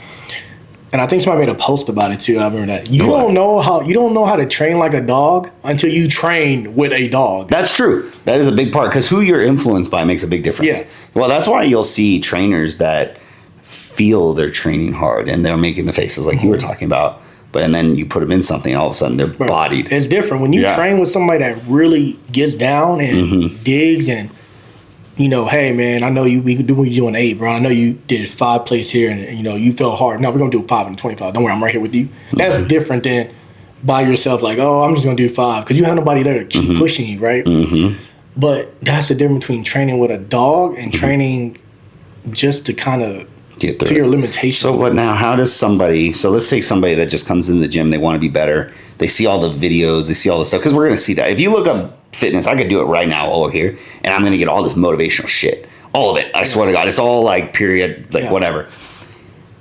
and I think somebody made a post about it too. I remember that. You don't know how to train like a dog until you train with a dog. That's true. That is a big part because who you're influenced by makes a big difference. Yeah. Well, that's why you'll see trainers that feel they're training hard and they're making the faces like you were talking about. And then you put them in something, and all of a sudden they're bodied. It's different when you train with somebody that really gets down and digs and. Hey man, I know we doing 8, bro. I know you did 5 plays here, and you felt hard. No, we're gonna do 5 and 25. Don't worry, I'm right here with you. That's different than by yourself. Like, oh, I'm just gonna do 5 because you have nobody there to keep pushing you, right? But that's the difference between training with a dog and training just to kind of get to your limitations. So what now? How does somebody? So let's take somebody that just comes in the gym. They want to be better. They see all the videos. They see all the stuff because we're gonna see that. If you look up fitness, I could do it right now over here, and I'm gonna get all this motivational shit, all of it. I swear to God, it's all like period, like whatever.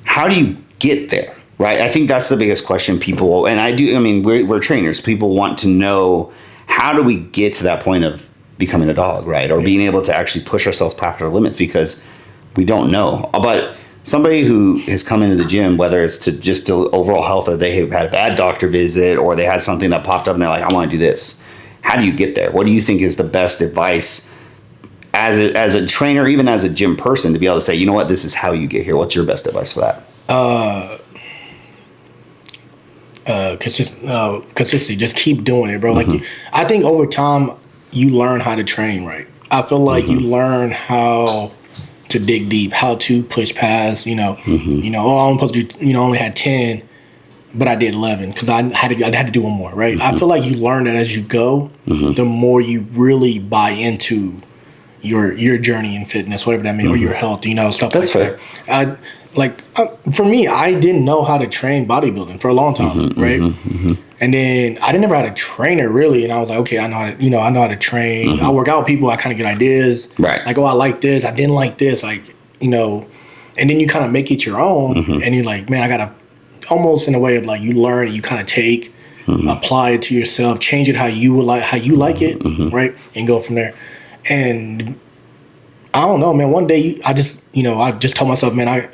How do you get there, right? I think that's the biggest question people. And I mean, we're trainers. People want to know how do we get to that point of becoming a dog, right, or being able to actually push ourselves past our limits because we don't know. But somebody who has come into the gym, whether it's to just to overall health, or they have had a bad doctor visit, or they had something that popped up, and they're like, I want to do this. How do you get there? What do you think is the best advice as a trainer, even as a gym person, to be able to say, you know what, this is how you get here? What's your best advice for that? Consistency. Just keep doing it, bro. Like I think over time you learn how to train right. I feel like you learn how to dig deep, how to push past. Oh, I'm supposed to do. Only had 10. But I did 11 because I had to do one more, right? I feel like you learn that as you go, the more you really buy into your journey in fitness, whatever that means, or your health, stuff That's like fair. that. For me, I didn't know how to train bodybuilding for a long time, right? And then I never had a trainer really, and I was like, okay, I know how to train. I work out with people. I kind of get ideas, right? Like, oh, I like this. I didn't like this, like and then you kind of make it your own, and you're like, man, I gotta. Almost in a way of like you learn and you kind of take, apply it to yourself, change it how you like it, right, and go from there. And I don't know, man. One day I just told myself, man, I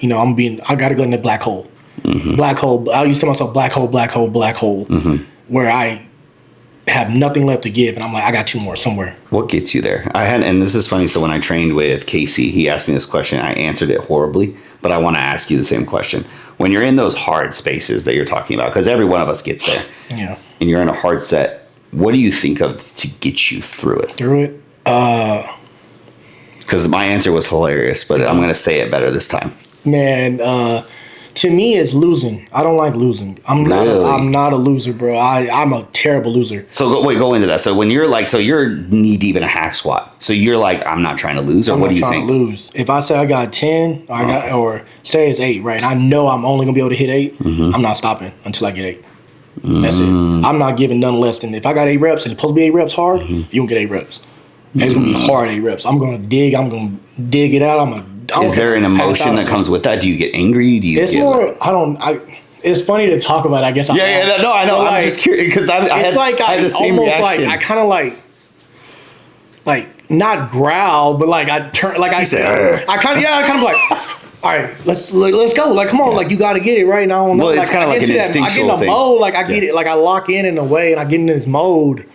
gotta go in the black hole. Black hole. I used to tell myself black hole, where I have nothing left to give, and I'm like, I got 2 more somewhere. What gets you there? And this is funny. So when I trained with Casey, he asked me this question. I answered it horribly, but I want to ask you the same question. When you're in those hard spaces that you're talking about, because every one of us gets there, and you're in a hard set, what do you think of to get you through it? Because my answer was hilarious, but I'm going to say it better this time. Man, to me, it's losing. I don't like losing. I'm not a loser, bro. I'm a terrible loser. So go into that. So when you're like, so you're knee deep in a hack squat. So you're like, I'm not trying to lose, or what do you think? I'm not trying to lose. If I say I got 10, or say it's 8, right? And I know I'm only gonna be able to hit 8. I'm not stopping until I get 8. That's it. I'm not giving none less than, if I got 8 reps and it's supposed to be 8 reps hard, you gonna get 8 reps. And it's gonna be hard 8 reps. I'm gonna dig it out. Is there an emotion that comes with that? Do you get angry? Do you? It's more. It's funny to talk about. I guess. No, I know. I'm just curious because I had the same reaction. I kind of like not growl, but like I turn, like I said, I kind of like, all right, let's go. Like, come on, like you got to get it right now. Well, it's kind of like an instinctual thing. I get in a mode, like I get it, like I lock in a way, and I get in this mode,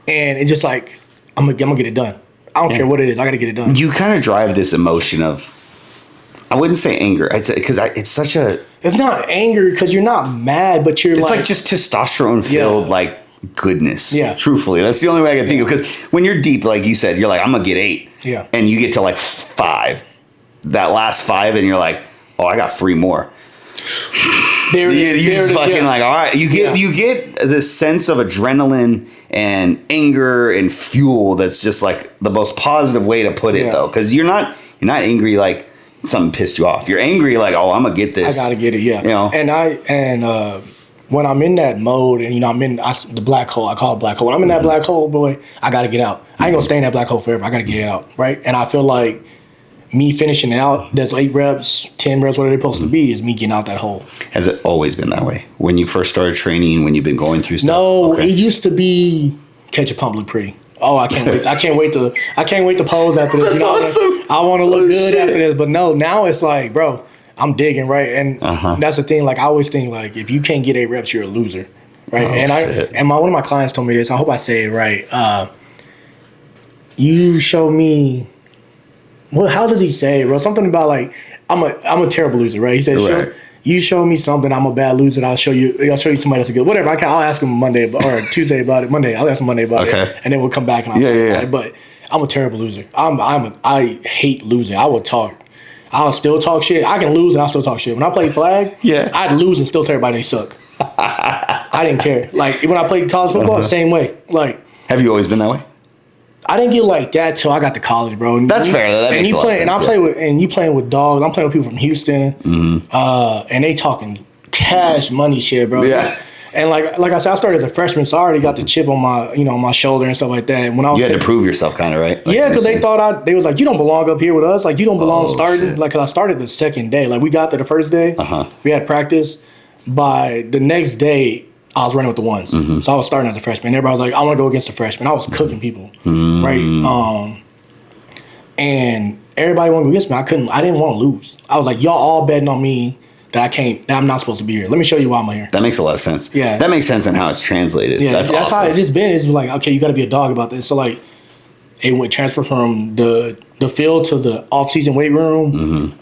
and it's just like I'm gonna get it done. I don't care what it is. I got to get it done. You kind of drive this emotion of, I wouldn't say anger, because it's such a. It's not anger because you're not mad, but you're it's like just testosterone filled like goodness. Yeah. Truthfully, that's the only way I can think of, because when you're deep, like you said, you're like, I'm gonna get 8. Yeah. And you get to like 5, that last 5, and you're like, oh, I got 3 more. You just fucking like, all right. You get this sense of adrenaline and anger and fuel. That's just like the most positive way to put it, though, because you're not angry like something pissed you off. You're angry like, oh, I'm gonna get this. I gotta get it. Yeah. You know. And when I'm in that mode, and I'm in the black hole. I call it black hole. When I'm in that black hole, boy, I gotta get out. I ain't gonna stay in that black hole forever. I gotta get it out, right? And I feel like me finishing it out, that's 8 reps, 10 reps, whatever they're supposed to be, is me getting out that hole. Has it always been that way? When you first started training, when you've been going through stuff? No, It used to be catch a pump, look pretty. Oh, I can't wait. I can't wait to pose after this. That's awesome. I want to look good after this. But no, now it's like, bro, I'm digging, right? And that's the thing. Like, I always think, like, if you can't get 8 reps, you're a loser, right? One of my clients told me this. I hope I say it right. You show me. Well, how does he say it, bro? Something about like I'm a terrible loser, right? He said, you show me something, I'm a bad loser, and I'll show you somebody that's a good. Whatever. I'll ask him Monday or Tuesday about it. Monday, I'll ask him Monday about it, and then we'll come back and I'll talk about it. But I'm a terrible loser. I hate losing. I'll still talk shit. I can lose and I'll still talk shit. When I played flag, I'd lose and still tell everybody they suck. I didn't care. Like when I played college football, same way. Like, have you always been that way? I didn't get like that till I got to college, bro. And that's fair. That makes a lot of sense. And you playing with dogs. I'm playing with people from Houston, and they talking cash money shit, bro. Yeah. And like I said, I started as a freshman, so I already got the chip on my shoulder and stuff like that. And when I was you had to prove yourself, kind of, right? Like, yeah, because they was like, you don't belong up here with us. Like, you don't belong starting. Shit. Like, cause I started the second day. Like, we got there the first day. We had practice. By the next day, I was running with the ones. So I was starting as a freshman. Everybody was like, I want to go against the freshmen. I was cooking people, right? And everybody wanted to go against me. I didn't want to lose. I was like, y'all all betting on me that I'm not supposed to be here. Let me show you why I'm here. That makes a lot of sense. Yeah. That makes sense in how it's translated. Yeah, that's awesome. how it just been. It's like, okay, you got to be a dog about this. So like, it went transfer from the field to the off-season weight room,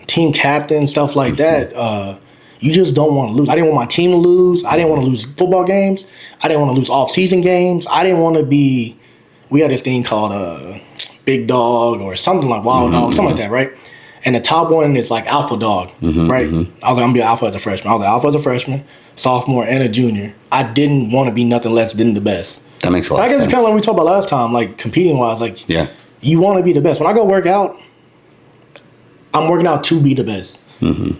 team captain, stuff like that. You just don't want to lose. I didn't want my team to lose. I didn't want to lose football games. I didn't want to lose off-season games. I didn't want to be. We had this thing called Big Dog or something like Wild Dog, something like that, right? And the top one is like Alpha Dog, right? I was like, I'm gonna be an Alpha as a freshman. I was like Alpha as a freshman, sophomore, and a junior. I didn't want to be nothing less than the best. That makes a lot of sense. I guess it's kind of like we talked about last time, like competing wise, like you want to be the best. When I go work out, I'm working out to be the best.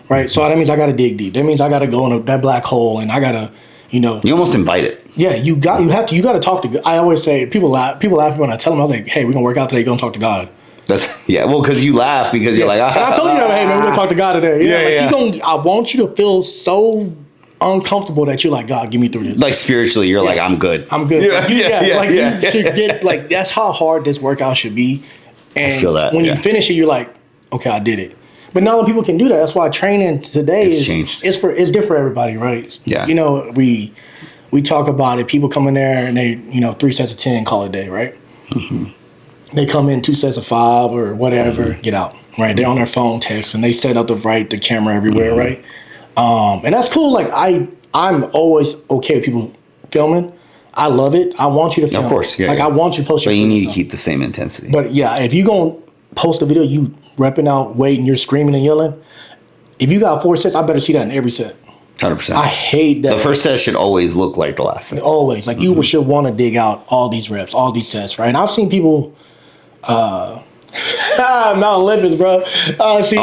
Right, so that means I got to dig deep. That means I got to go in that black hole, and I got to, You almost invite it. Yeah, you got to talk to. I always say people laugh when I tell them. I was like, hey, we're gonna work out today. Go and talk to God. Well, because you laugh because you're like, and I told you that, hey man, we're gonna talk to God today. I want you to feel so uncomfortable that you're like, God, get me through this. Like spiritually, you're like, I'm good. I'm good. You should get like that's how hard this workout should be. And I feel that when you finish it, you're like, okay, I did it. But not a lot of people can do that. That's why training today is changed. It's different for everybody, right? Yeah. We talk about it. People come in there and they 3 sets of 10, call it a day, right? They come in 2 sets of 5 or whatever, get out, right? They're on their phone, text, and they set up the camera everywhere, right? And that's cool. Like I'm always okay with people filming. I love it. I want you to film. Of course, yeah. Like I want you to post your. But you need to keep the same intensity. But yeah, if you going post a video, you repping out weight and you're screaming and yelling. If you got 4 sets, I better see that in every set. 100%. I hate that. The first set should always look like the last set. Always. Like, you should want to dig out all these reps, all these sets, right? And I've seen people, Mount Olympus, bro. I see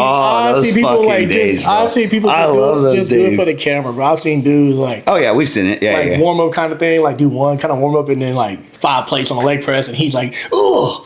people like days, just, I see people I just, love those just do it for the camera, bro. I've seen dudes like, Oh, yeah, we've seen it. Yeah, like yeah. warm up kind of thing, like do one kind of warm up and then like 5 plates on the leg press, and he's like, oh,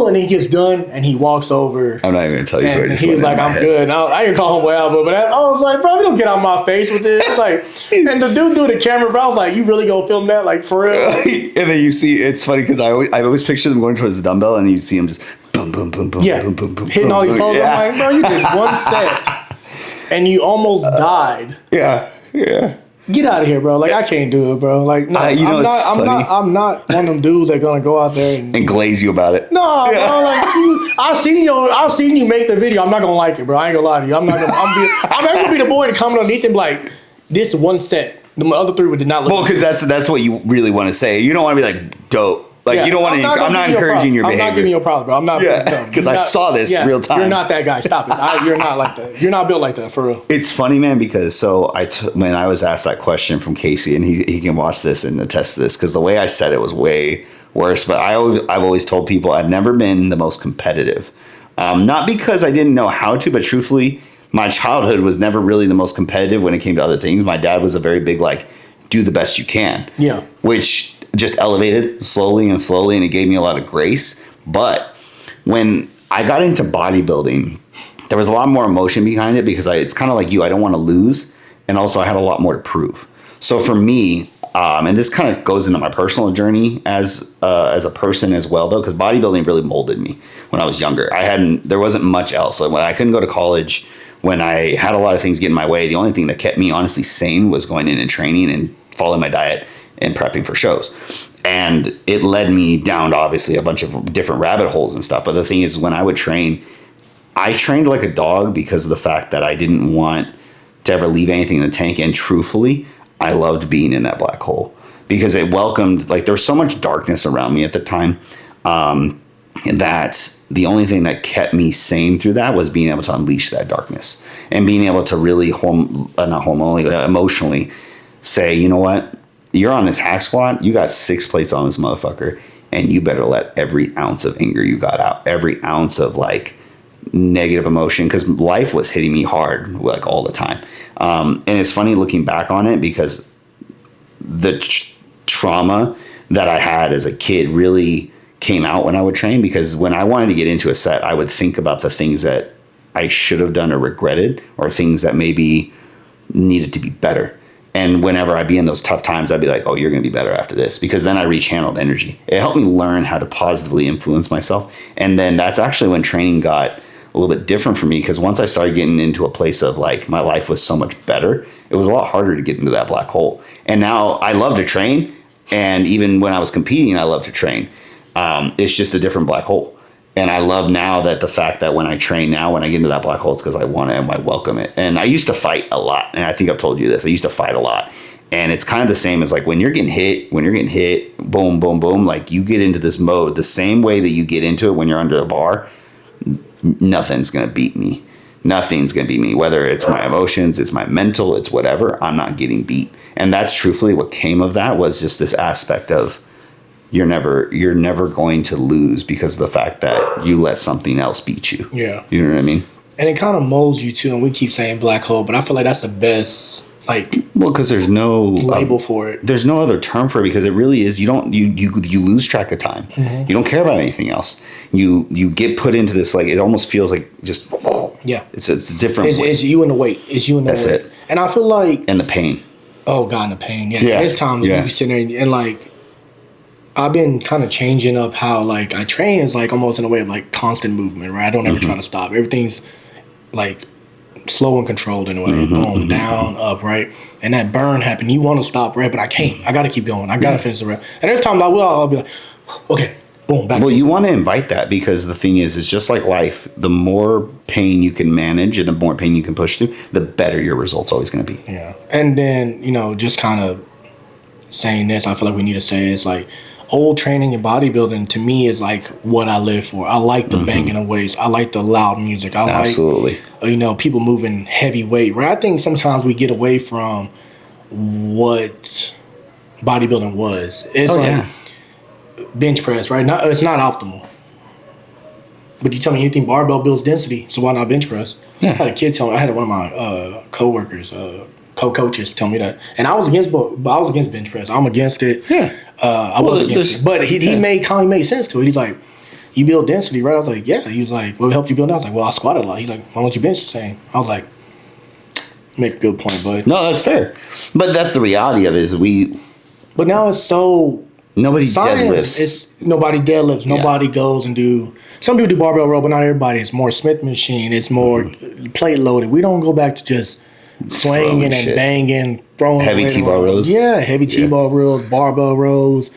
and he gets done and he walks over. I'm not even going to tell you. And he was like, I'm good. And I didn't call him way out, but I was like, bro, you don't get on my face with this. It's like, and the dude threw the camera, bro. I was like, you really gonna film that? Like, for real? And then you see, it's funny because I always picture them going towards the dumbbell, and you see them just boom, boom, boom, boom, Yeah. boom, boom, boom, Hitting all these poses. Yeah. I'm like, bro, you did one set and you almost died. Yeah, yeah. Get out of here, bro. Like, I can't do it, bro. Like, no, You know, I'm not one of them dudes that gonna go out there and glaze you about it. no, bro. Like, I've seen you make the video. I'm not gonna like it, bro. I ain't gonna lie to you. I'm gonna be the boy to comment underneath and be like, this one set. The other 3 did not look. Well, because that's what you really want to say. You don't want to be like dope. Like, Yeah, you don't want to. I'm not encouraging your behavior. I'm not giving you a problem, bro. I'm not. Yeah, because I saw this real time. You're not that guy. Stop it. You're not like that. You're not built like that, for real. It's funny, man, because when I was asked that question from Casey, and he can watch this and attest to this, because the way I said it was way worse. But I've always told people I've never been the most competitive, not because I didn't know how to, but truthfully, my childhood was never really the most competitive when it came to other things. My dad was a very big like, do the best you can. Yeah. Which just elevated slowly and slowly, and it gave me a lot of grace. But when I got into bodybuilding, there was a lot more emotion behind it because it's kind of like you. I don't want to lose, and also I had a lot more to prove. So for me, and this kind of goes into my personal journey as a person as well, though, because bodybuilding really molded me when I was younger. There wasn't much else. Like, when I couldn't go to college, when I had a lot of things get in my way, the only thing that kept me honestly sane was going in and training and following my diet and prepping for shows. And it led me down to obviously a bunch of different rabbit holes and stuff. But the thing is, when I would train, I trained like a dog because of the fact that I didn't want to ever leave anything in the tank. And truthfully, I loved being in that black hole because it welcomed, like, there was so much darkness around me at the time. That the only thing that kept me sane through that was being able to unleash that darkness and being able to really emotionally say, you know what, you're on this hack squat, you got 6 plates on this motherfucker, and you better let every ounce of anger you got out, every ounce of like negative emotion, because life was hitting me hard like all the time. And it's funny looking back on it because the trauma that I had as a kid really came out when I would train, because when I wanted to get into a set, I would think about the things that I should have done or regretted, or things that maybe needed to be better. And whenever I'd be in those tough times, I'd be like, oh, you're going to be better after this, because then I rechanneled energy. It helped me learn how to positively influence myself. And then that's actually when training got a little bit different for me, because once I started getting into a place of like my life was so much better, it was a lot harder to get into that black hole. And now I love to train. And even when I was competing, I love to train. It's just a different black hole. And I love now that the fact that when I train now, when I get into that black hole, it's because I want it and I welcome it. And I used to fight a lot. And I think I've told you this. I used to fight a lot. And it's kind of the same as like when you're getting hit, boom, boom, boom, like you get into this mode the same way that you get into it when you're under a bar. Nothing's going to beat me. Nothing's going to beat me. Whether it's my emotions, it's my mental, it's whatever, I'm not getting beat. And that's truthfully what came of that, was just this aspect of you're never going to lose because of the fact that you let something else beat you. Yeah. You know what I mean? And it kind of molds you too. And we keep saying black hole, but I feel like that's the best, like, well, because there's no label for it. There's no other term for it, because it really is. You lose track of time. Mm-hmm. You don't care about anything else. You get put into this, like, it almost feels like just yeah. It's a different. It's you and the weight. It's you and the weight. That's it. And I feel like, and the pain. oh God, and the pain. Yeah. Yeah. There's times you be sitting there and like, I've been kind of changing up how like I train is like almost in a way of like constant movement, right? I don't ever try to stop. Everything's like slow and controlled in a way. Boom, down, up, right? And that burn happened. You want to stop, right? But I can't. I got to keep going. I got to finish the rep. And there's times I'll be like, okay, boom, back. Well, you want to invite that, because the thing is, it's just like life. The more pain you can manage and the more pain you can push through, the better your result's always going to be. Yeah. And then, just kind of saying this, I feel like we need to say is like, whole training and bodybuilding to me is like what I live for. I like the banging of weights. I like the loud music. I Absolutely. like, people moving heavy weight. Right? I think sometimes we get away from what bodybuilding was. It's bench press, right? It's not optimal. But you tell me anything barbell builds density, so why not bench press? Yeah. I had a kid tell me. I had one of my coworkers, co-coaches tell me that, and I was against bench press. I'm against it. Yeah. I was against it, but he made sense to it. He's like, you build density, right? I was like, yeah. He was like, what helped you build that? I was like, well, I squatted a lot. He's like, why don't you bench the same? I was like, make a good point, bud. No, that's fair. But that's the reality of it is But now it's so nobody science, deadlifts. Nobody deadlifts. Nobody goes and do. Some people do barbell row, but not everybody. It's more Smith machine. It's more plate loaded. We don't go back to just swinging and banging, throwing heavy T-bar rows. Yeah, heavy T-bar rows, barbell rows,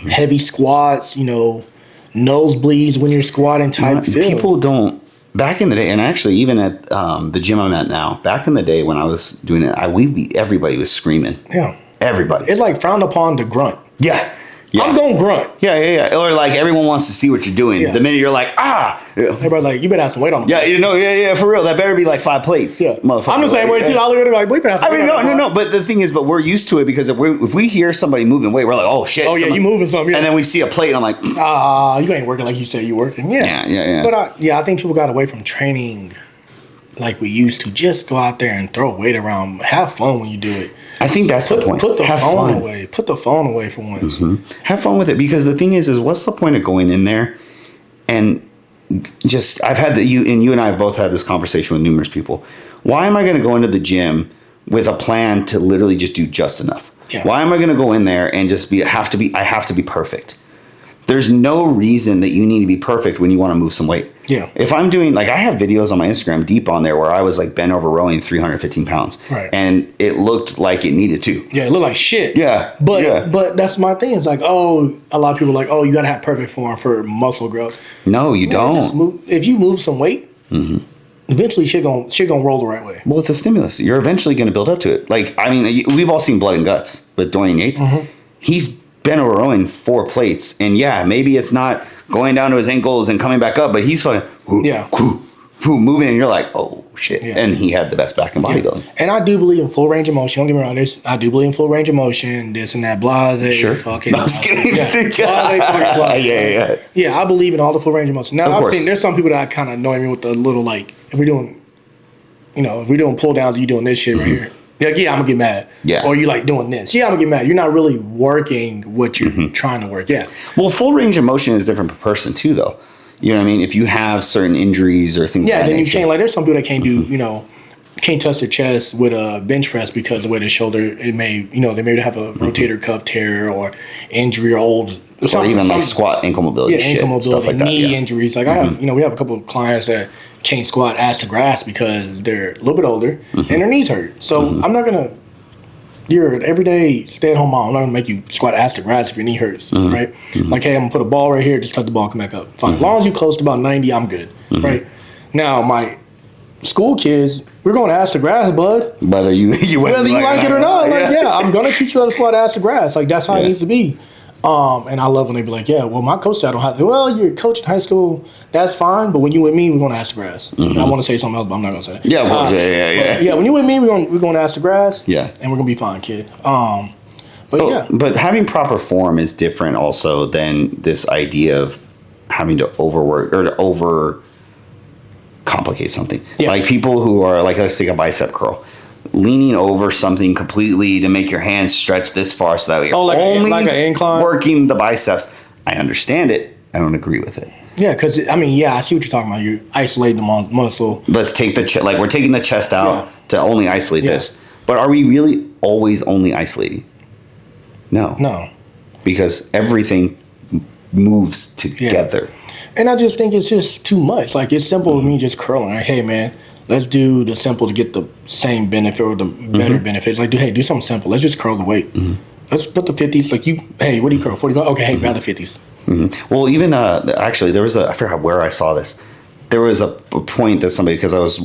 heavy squats. Nosebleeds when you're squatting type feel. People don't. Back in the day, and actually even at the gym I'm at now, back in the day when I was doing it, everybody was screaming. Yeah, everybody. It's like frowned upon to grunt. Yeah. I'm going grunt. Yeah. Or like everyone wants to see what you're doing. Yeah. The minute you're like, everybody's like, you better have some weight on them. Yeah, for real. That better be like 5 plates. Yeah. Motherfucker. I'm the same way too. I look at it like, we better have some weight on them. No. But the thing is, we're used to it because if we hear somebody moving weight, we're like, oh shit. Oh yeah, you moving something. Yeah. And then we see a plate and I'm like, you ain't working like you say you working. Yeah. Yeah. But I think people got away from training like we used to. Just go out there and throw weight around. Have fun when you do it. I think that's the point. Put the phone away. Put the phone away for once. Have fun with it, because the thing is what's the point of going in there and just, I've had you and I have both had this conversation with numerous people. Why am I going to go into the gym with a plan to literally just do just enough? Yeah. Why am I going to go in there and just I have to be perfect? There's no reason that you need to be perfect when you want to move some weight. Yeah. If I'm doing, like, I have videos on my Instagram deep on there where I was like bent over rowing 315 pounds. Right. And it looked like it needed to. Yeah, it looked like shit. Yeah. But that's my thing. It's like, a lot of people are like, you got to have perfect form for muscle growth. No, you don't. If you move some weight, eventually shit gonna roll the right way. Well, it's a stimulus. You're eventually going to build up to it. Like, I mean, we've all seen Blood and Guts with Dorian Yates. He's bent over rowing 4 plates, and maybe it's not going down to his ankles and coming back up, but he's fucking moving, and you're like, oh shit. Yeah. And he had the best back in bodybuilding. And I do believe in full range of motion. Don't get me wrong. I do believe in full range of motion. This and that, blase. Sure. Fucking. No, I'm just kidding. Blase. Yeah. I believe in all the full range of motion. Now, Of I've seen there's some people that kind of annoy me with the little, like, if we're doing pull downs, you doing this shit right here. Like, I'm gonna get mad. Yeah. Or you like doing this. Yeah, I'm gonna get mad. You're not really working what you're trying to work. Yeah. Well, full range of motion is different per person too, though. You know what I mean? If you have certain injuries or things like that. Yeah, then you can't, like, there's some people that can't do, can't touch their chest with a bench press because the way their shoulder, they may have a rotator cuff tear or injury or old. Or even like squat ankle mobility. Ankle mobility, stuff like that, knee injuries. Like I have, we have a couple of clients that can't squat ass to grass because they're a little bit older and their knees hurt. So I'm not gonna. You're an everyday stay-at-home mom. I'm not gonna make you squat ass to grass if your knee hurts, right? Like, hey, I'm gonna put a ball right here. Just let the ball come back up. Fine. As long as you close to about 90, I'm good, right? Now, my school kids, we're going ass to grass, bud. Whether you like it or not, I'm gonna teach you how to squat ass to grass. Like, that's how it needs to be. And I love when they be like, my coach said I don't have to. Well, you're coaching high school, that's fine. But when you with me, we're going to ask the grass. I want to say something else, but I'm not going to say that. Yeah, well, yeah. When you with me, we're going to ask the grass. Yeah. And we're going to be fine, kid. But having proper form is different also than this idea of having to overwork or to over complicate something. Yeah. Like people who are like, let's take a bicep curl. Leaning over something completely to make your hands stretch this far so that you're only like an incline working the biceps. I understand it. I don't agree with it. Yeah, because I see what you're talking about. You're isolating the muscle. Let's take we're taking the chest out to only isolate this. But are we really always only isolating? No. Because everything moves together. Yeah. And I just think it's just too much. Like, it's simple with me just curling. Like, hey, man, let's do the simple to get the same benefit or the better benefits. Like, do something simple. Let's just curl the weight. Let's put the 50s. Like, what do you curl? 45? Okay, hey, grab the 50s. Well, even, actually, there was I forgot where I saw this. There was a point that because I was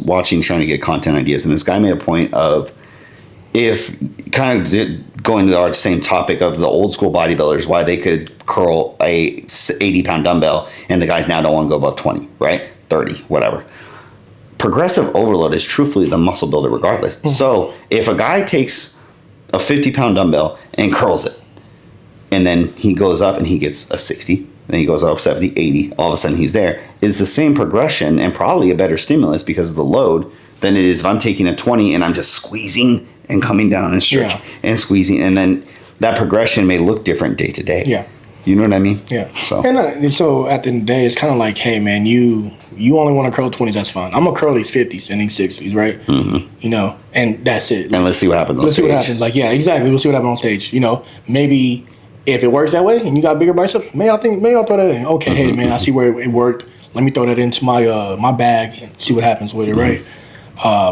trying to get content ideas, and this guy made a point of, if kind of going to our same topic of the old school bodybuilders, why they could curl a 80-pound dumbbell and the guys now don't want to go above 20, right? 30, whatever. Progressive overload is truthfully the muscle builder regardless. Mm-hmm. So if a guy takes a 50-pound dumbbell and curls it, and then he goes up and he gets a 60, then he goes up 70, 80, all of a sudden he's there, is the same progression and probably a better stimulus because of the load than it is if I'm taking a 20 and I'm just squeezing and coming down and stretch and squeezing. And then that progression may look different day to day. Yeah. You know what I mean? Yeah. And so at the end of the day, it's kind of like, hey, man, you only want to curl 20s, that's fine. I'm going to curl these 50s and these 60s, right? Mm-hmm. You know, and that's it. And let's see what happens on stage. Let's see what happens. Like, yeah, exactly. We'll see what happens on stage. You know, maybe if it works that way and you got bigger biceps, maybe I'll throw that in. Okay, hey, man, I see where it worked. Let me throw that into my bag and see what happens with it, right?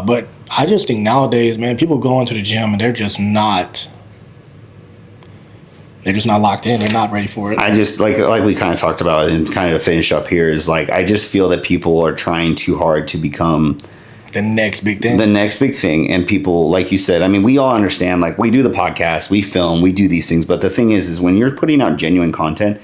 But I just think nowadays, man, people go into the gym and they're just not locked in. They're not ready for it. I just like we kind of talked about and kind of to finish up here is like I just feel that people are trying too hard to become the next big thing. And people, like you said, I mean, we all understand, like we do the podcast, we film, we do these things. But the thing is when you're putting out genuine content,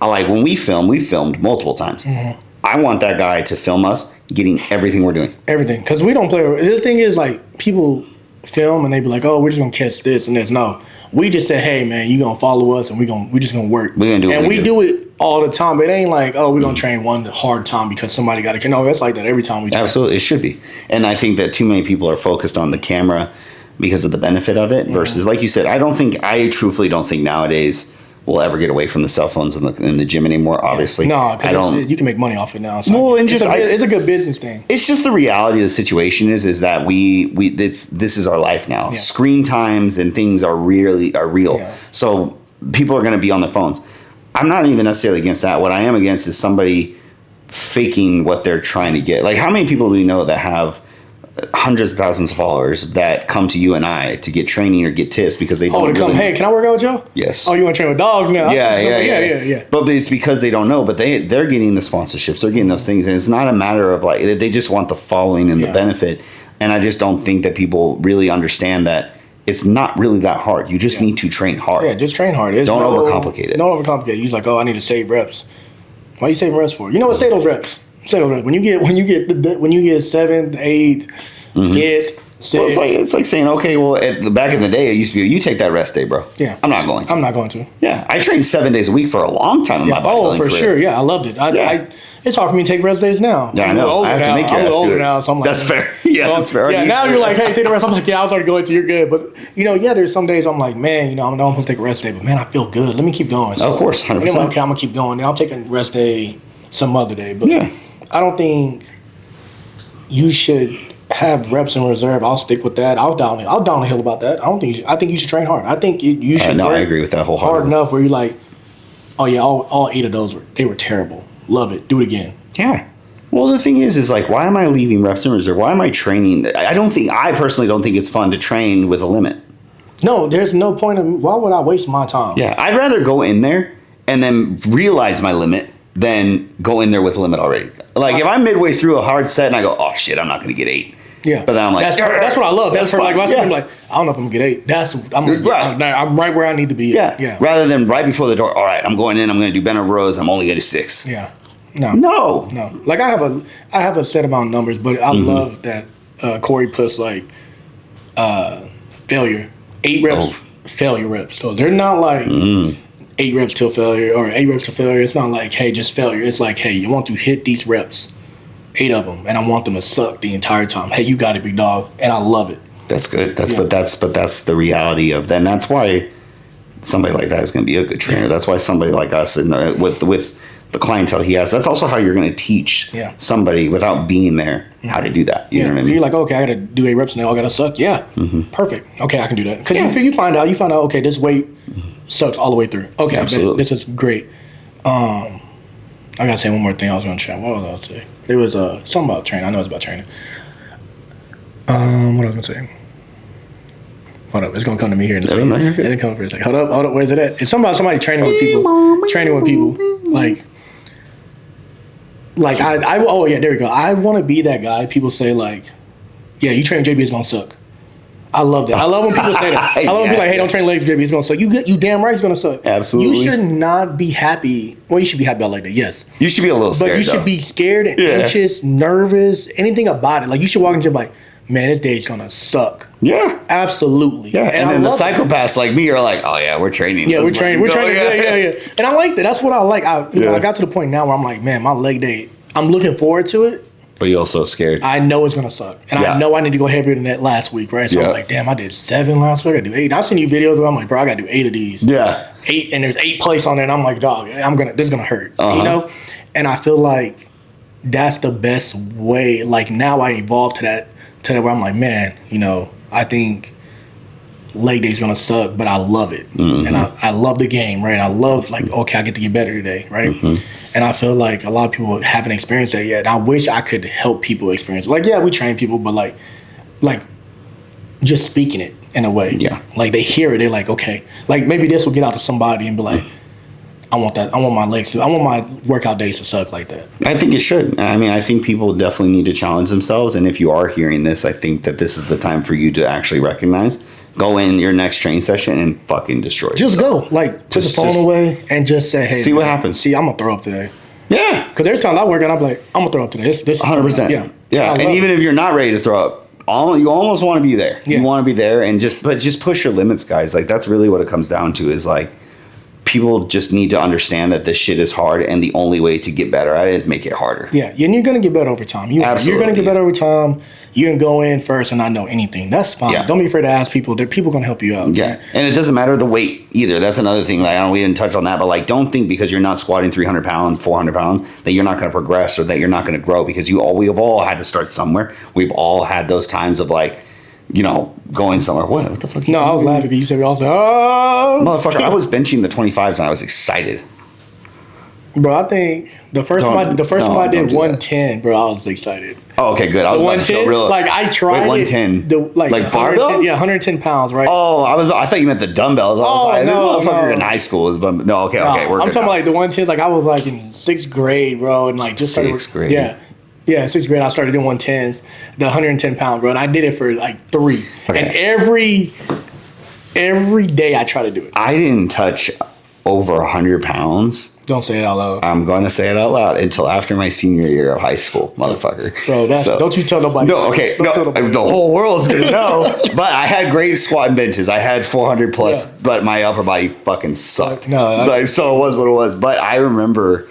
like when we filmed multiple times. Mm-hmm. I want that guy to film us getting everything we're doing. Everything. Because we don't play. The thing is, like, people film and they be like, oh, we're just going to catch this and this. No. We just say, hey, man, you going to follow us and we're just going to work. We're going to do it. And we do it all the time. It ain't like, oh, we're going to train one hard time because somebody got to. No, it's like that every time we train. Absolutely. It should be. And I think that too many people are focused on the camera because of the benefit of it versus, like you said, I truthfully don't think nowadays we'll ever get away from the cell phones in the gym anymore, obviously. No, because you can make money off it now. So well, and it's a good business thing. It's just the reality of the situation is that this is our life now. Yeah. Screen times and things are real. Yeah. So people are going to be on their phones. I'm not even necessarily against that. What I am against is somebody faking what they're trying to get. Like, how many people do we know that have hundreds of thousands of followers that come to you and I to get training or get tips because they don't really hey, can I work out with you? Yes. Oh, you want to train with dogs now? Yeah. But it's because they don't know. But they're getting the sponsorships. They're getting those things. And it's not a matter of like, they just want the following and the benefit. And I just don't think that people really understand that it's not really that hard. You just need to train hard. Yeah, just train hard. Don't overcomplicate it. Don't overcomplicate it. You're like, oh, I need to save reps. Why are you saving reps for? You know what? Say those reps. When you get 7, 8, get 6. Well, it's like saying, okay, well, back in the day, it used to be, you take that rest day, bro. Yeah. I'm not going to. to. Yeah. I trained 7 days a week for a long time in my bodybuilding career. Sure. Yeah. I loved it. It's hard for me to take rest days now. Yeah, I know. I have to make your ass do it. Now, so I'm like, that's fair. Yeah, that's fair. Yeah, now you're like, hey, take the rest. I'm like, yeah, I was already going to, you're good. But, there's some days I'm like, man, I'm going to take a rest day, but man, I feel good. Let me keep going. So, of course, 100%. Okay, I'm going to keep going. I'll take a rest day some other day. But I don't think you should have reps in reserve. I'll stick with that. I'll down the hill about that. I think you should train hard. I think you should. No, I agree with that wholeheartedly. Hard enough where you're like, oh yeah, all 8 of those were terrible. Love it. Do it again. Yeah. Well, the thing is like, why am I leaving reps in reserve? Why am I training? I personally don't think it's fun to train with a limit. No, there's no point why would I waste my time? Yeah, I'd rather go in there and then realize my limit than go in there with a limit already. Like if I'm midway through a hard set and I go, oh shit, I'm not going to get 8. Yeah, but then I'm like, that's what I love. That's for like my son. Like, I don't know if I'm gonna get 8. I'm right where I need to be. Yeah. Rather than right before the door. All right, I'm going in. I'm going to do bent over rows. I'm only going to 6. Yeah. No. Like I have a set amount of numbers, but I love that Corey puts like failure 8 reps, failure reps. So they're not like 8 reps till failure or 8 reps to failure. It's not like, hey, just failure. It's like, hey, you want to hit these reps. 8 of them, and I want them to suck the entire time. Hey, you got it, big dog, and I love it. That's good. But that's the reality of that. And that's why somebody like that is going to be a good trainer. That's why somebody like us and with the clientele he has, that's also how you're going to teach somebody without being there how to do that. You know what I mean? You're like, okay, I got to do 8 reps now. I got to suck. Yeah, perfect. Okay, I can do that because you find out. Okay, this weight sucks all the way through. Okay, absolutely. This is great. I gotta say one more thing. I was gonna try. What was I gonna say? It was something about training. I know it's about training. What I was gonna say? Hold up, it's gonna come to me here in a second. It's come for a second. Hold up. Where's it at? It's something about somebody training with people. Like I oh yeah, there we go. I want to be that guy. People say like, yeah, you train JB, it's gonna suck. I love that. I love when people say that. I love when people like, hey, don't train legs, Jimmy. It's gonna suck. You damn right it's gonna suck. Absolutely. You should not be happy. Well, you should be happy about leg day, yes. You should be a little scared. But you should be scared and anxious, nervous, anything about it. Like you should walk in the gym like, man, this day's gonna suck. Yeah. Absolutely. Yeah. And then the psychopaths like me are like, oh yeah, we're training. Yeah, we're training. We're training. Yeah. And I like that. That's what I like. I got to the point now where I'm like, man, my leg day, I'm looking forward to it. But you're also scared. I know it's gonna suck, and I know I need to go heavier than that last week, right? So I'm like, damn, I did 7 last week. I gotta do 8. And I've seen you videos where I'm like, bro, I gotta do 8 of these. Yeah, 8, and there's 8 plates on there, and I'm like, dog, this is gonna hurt, you know. And I feel like that's the best way. Like now, I evolved to that where I'm like, man, you know, I think leg day's gonna suck, but I love it, and I love the game, right? I love like, okay, I get to get better today, right? And I feel like a lot of people haven't experienced that yet. And I wish I could help people experience it. Like, yeah, we train people, but like just speaking it in a way. Yeah. Like they hear it, they're like, okay. Like maybe this will get out to somebody and be like, I want my workout days to suck like that. I think it should. I mean, I think people definitely need to challenge themselves. And if you are hearing this, I think that this is the time for you to actually recognize, go in your next training session and fucking destroy Just yourself. go. Like, put the phone away and just say, hey. See what happens. See, I'm going to throw up today. Yeah. Because there's times I work out, I'm like, I'm going to throw up today. This 100%. Yeah. And even if you're not ready to throw up, you almost want to be there. Yeah. You want to be there and just push your limits, guys. Like, that's really what it comes down to is like, people just need to understand that this shit is hard, and the only way to get better at it is make it harder. Yeah, and you're going to get better over time. You're going to get better over time. You can go in first and not know anything. That's fine. Yeah. Don't be afraid to ask people. People going to help you out. Yeah, right? And it doesn't matter the weight either. That's another thing. Like, I don't we didn't touch on that, but like, don't think because you're not squatting 300 pounds, 400 pounds, that you're not going to progress or that you're not going to grow, because we have all had to start somewhere. We've all had those times of like, you know, going somewhere. What the fuck? No, I was laughing because you said we all said, oh. Motherfucker, I was benching the 25s and I was excited. Bro, I think the first time I did 110, bro, I was excited. Oh, okay, good. I was 110. Like I tried 110. Like barbell? Yeah, 110 pounds, right? Oh, I thought you meant the dumbbells. I was like, motherfucker in high school is no. Okay, we're I'm talking about like the 110s. Like I was like in 6th grade, bro, and like just sixth grade. Yeah. Yeah, in 6th grade, I started doing 110s, the 110 pound, bro, and I did it for like 3. Okay. And every day I try to do it. I didn't touch over 100 pounds. Don't say it out loud. I'm going to say it out loud until after my senior year of high school, motherfucker. Bro, don't you tell nobody. No, okay. The whole world's going to know. But I had great squat and benches. I had 400 plus, but my upper body fucking sucked. So it was what it was. But I remember...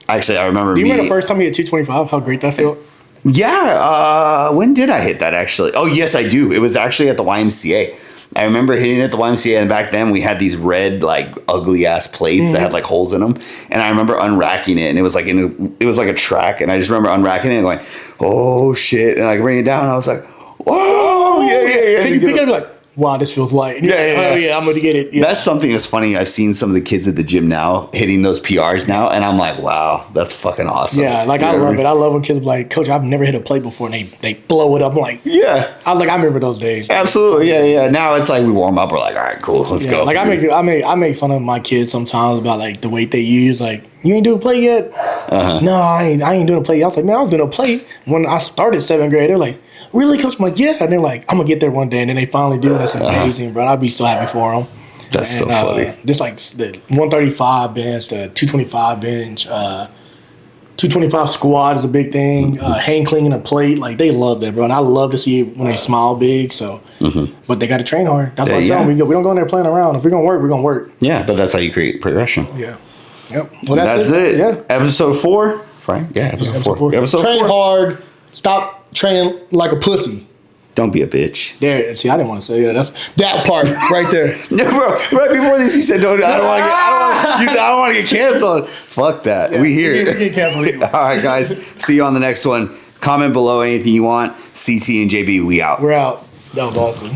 Actually, I remember. Do you remember the first time you hit 225? How great that felt? Yeah. When did I hit that, actually? Oh, yes, I do. It was actually at the YMCA. I remember hitting it at the YMCA, and back then we had these red, like, ugly-ass plates that had, like, holes in them. And I remember unracking it, and it was like a track, and I just remember unracking it and going, oh, shit. And I bring it down, and I was like, whoa, yeah. Then you pick it up and be like, wow, this feels light. And oh, yeah, I'm going to get it. Yeah. That's something that's funny. I've seen some of the kids at the gym now hitting those PRs now, and I'm like, wow, that's fucking awesome. Yeah, like, I love it. I love when kids are like, Coach, I've never hit a plate before, and they blow it up. I'm like, yeah. I was like, I remember those days. Absolutely, yeah. Now it's like we warm up. We're like, all right, cool, let's go. Like, I make fun of my kids sometimes about, like, the weight they use. Like, you ain't doing a plate yet? No, I ain't doing a plate. I was like, man, I was doing a plate when I started 7th grade. They're like, really, Coach? I'm like, yeah. And they're like, I'm going to get there one day. And then they finally do. And it's amazing, bro. I'd be so happy for them. That's so funny. Just like the 135 bench, the 225 bench, 225 squat is a big thing. Hang cleaning a plate. Like, they love that, bro. And I love to see it when they smile big. So, but they got to train hard. That's what I tell them. We don't go in there playing around. If we're going to work, we're going to work. Yeah, but that's how you create progression. Yeah. Yep. Well, that's it. Yeah. Episode 4. Right? Yeah, episode 4. Train hard. Stop training like a pussy. Don't be a bitch. There, see, I didn't want to say that. That's that part right there. No, bro. Right before this, you said, "I don't want to get canceled." Fuck that. Yeah, we here. We get canceled. All right, guys. See you on the next one. Comment below anything you want. CT and JB, we out. We're out. That was awesome.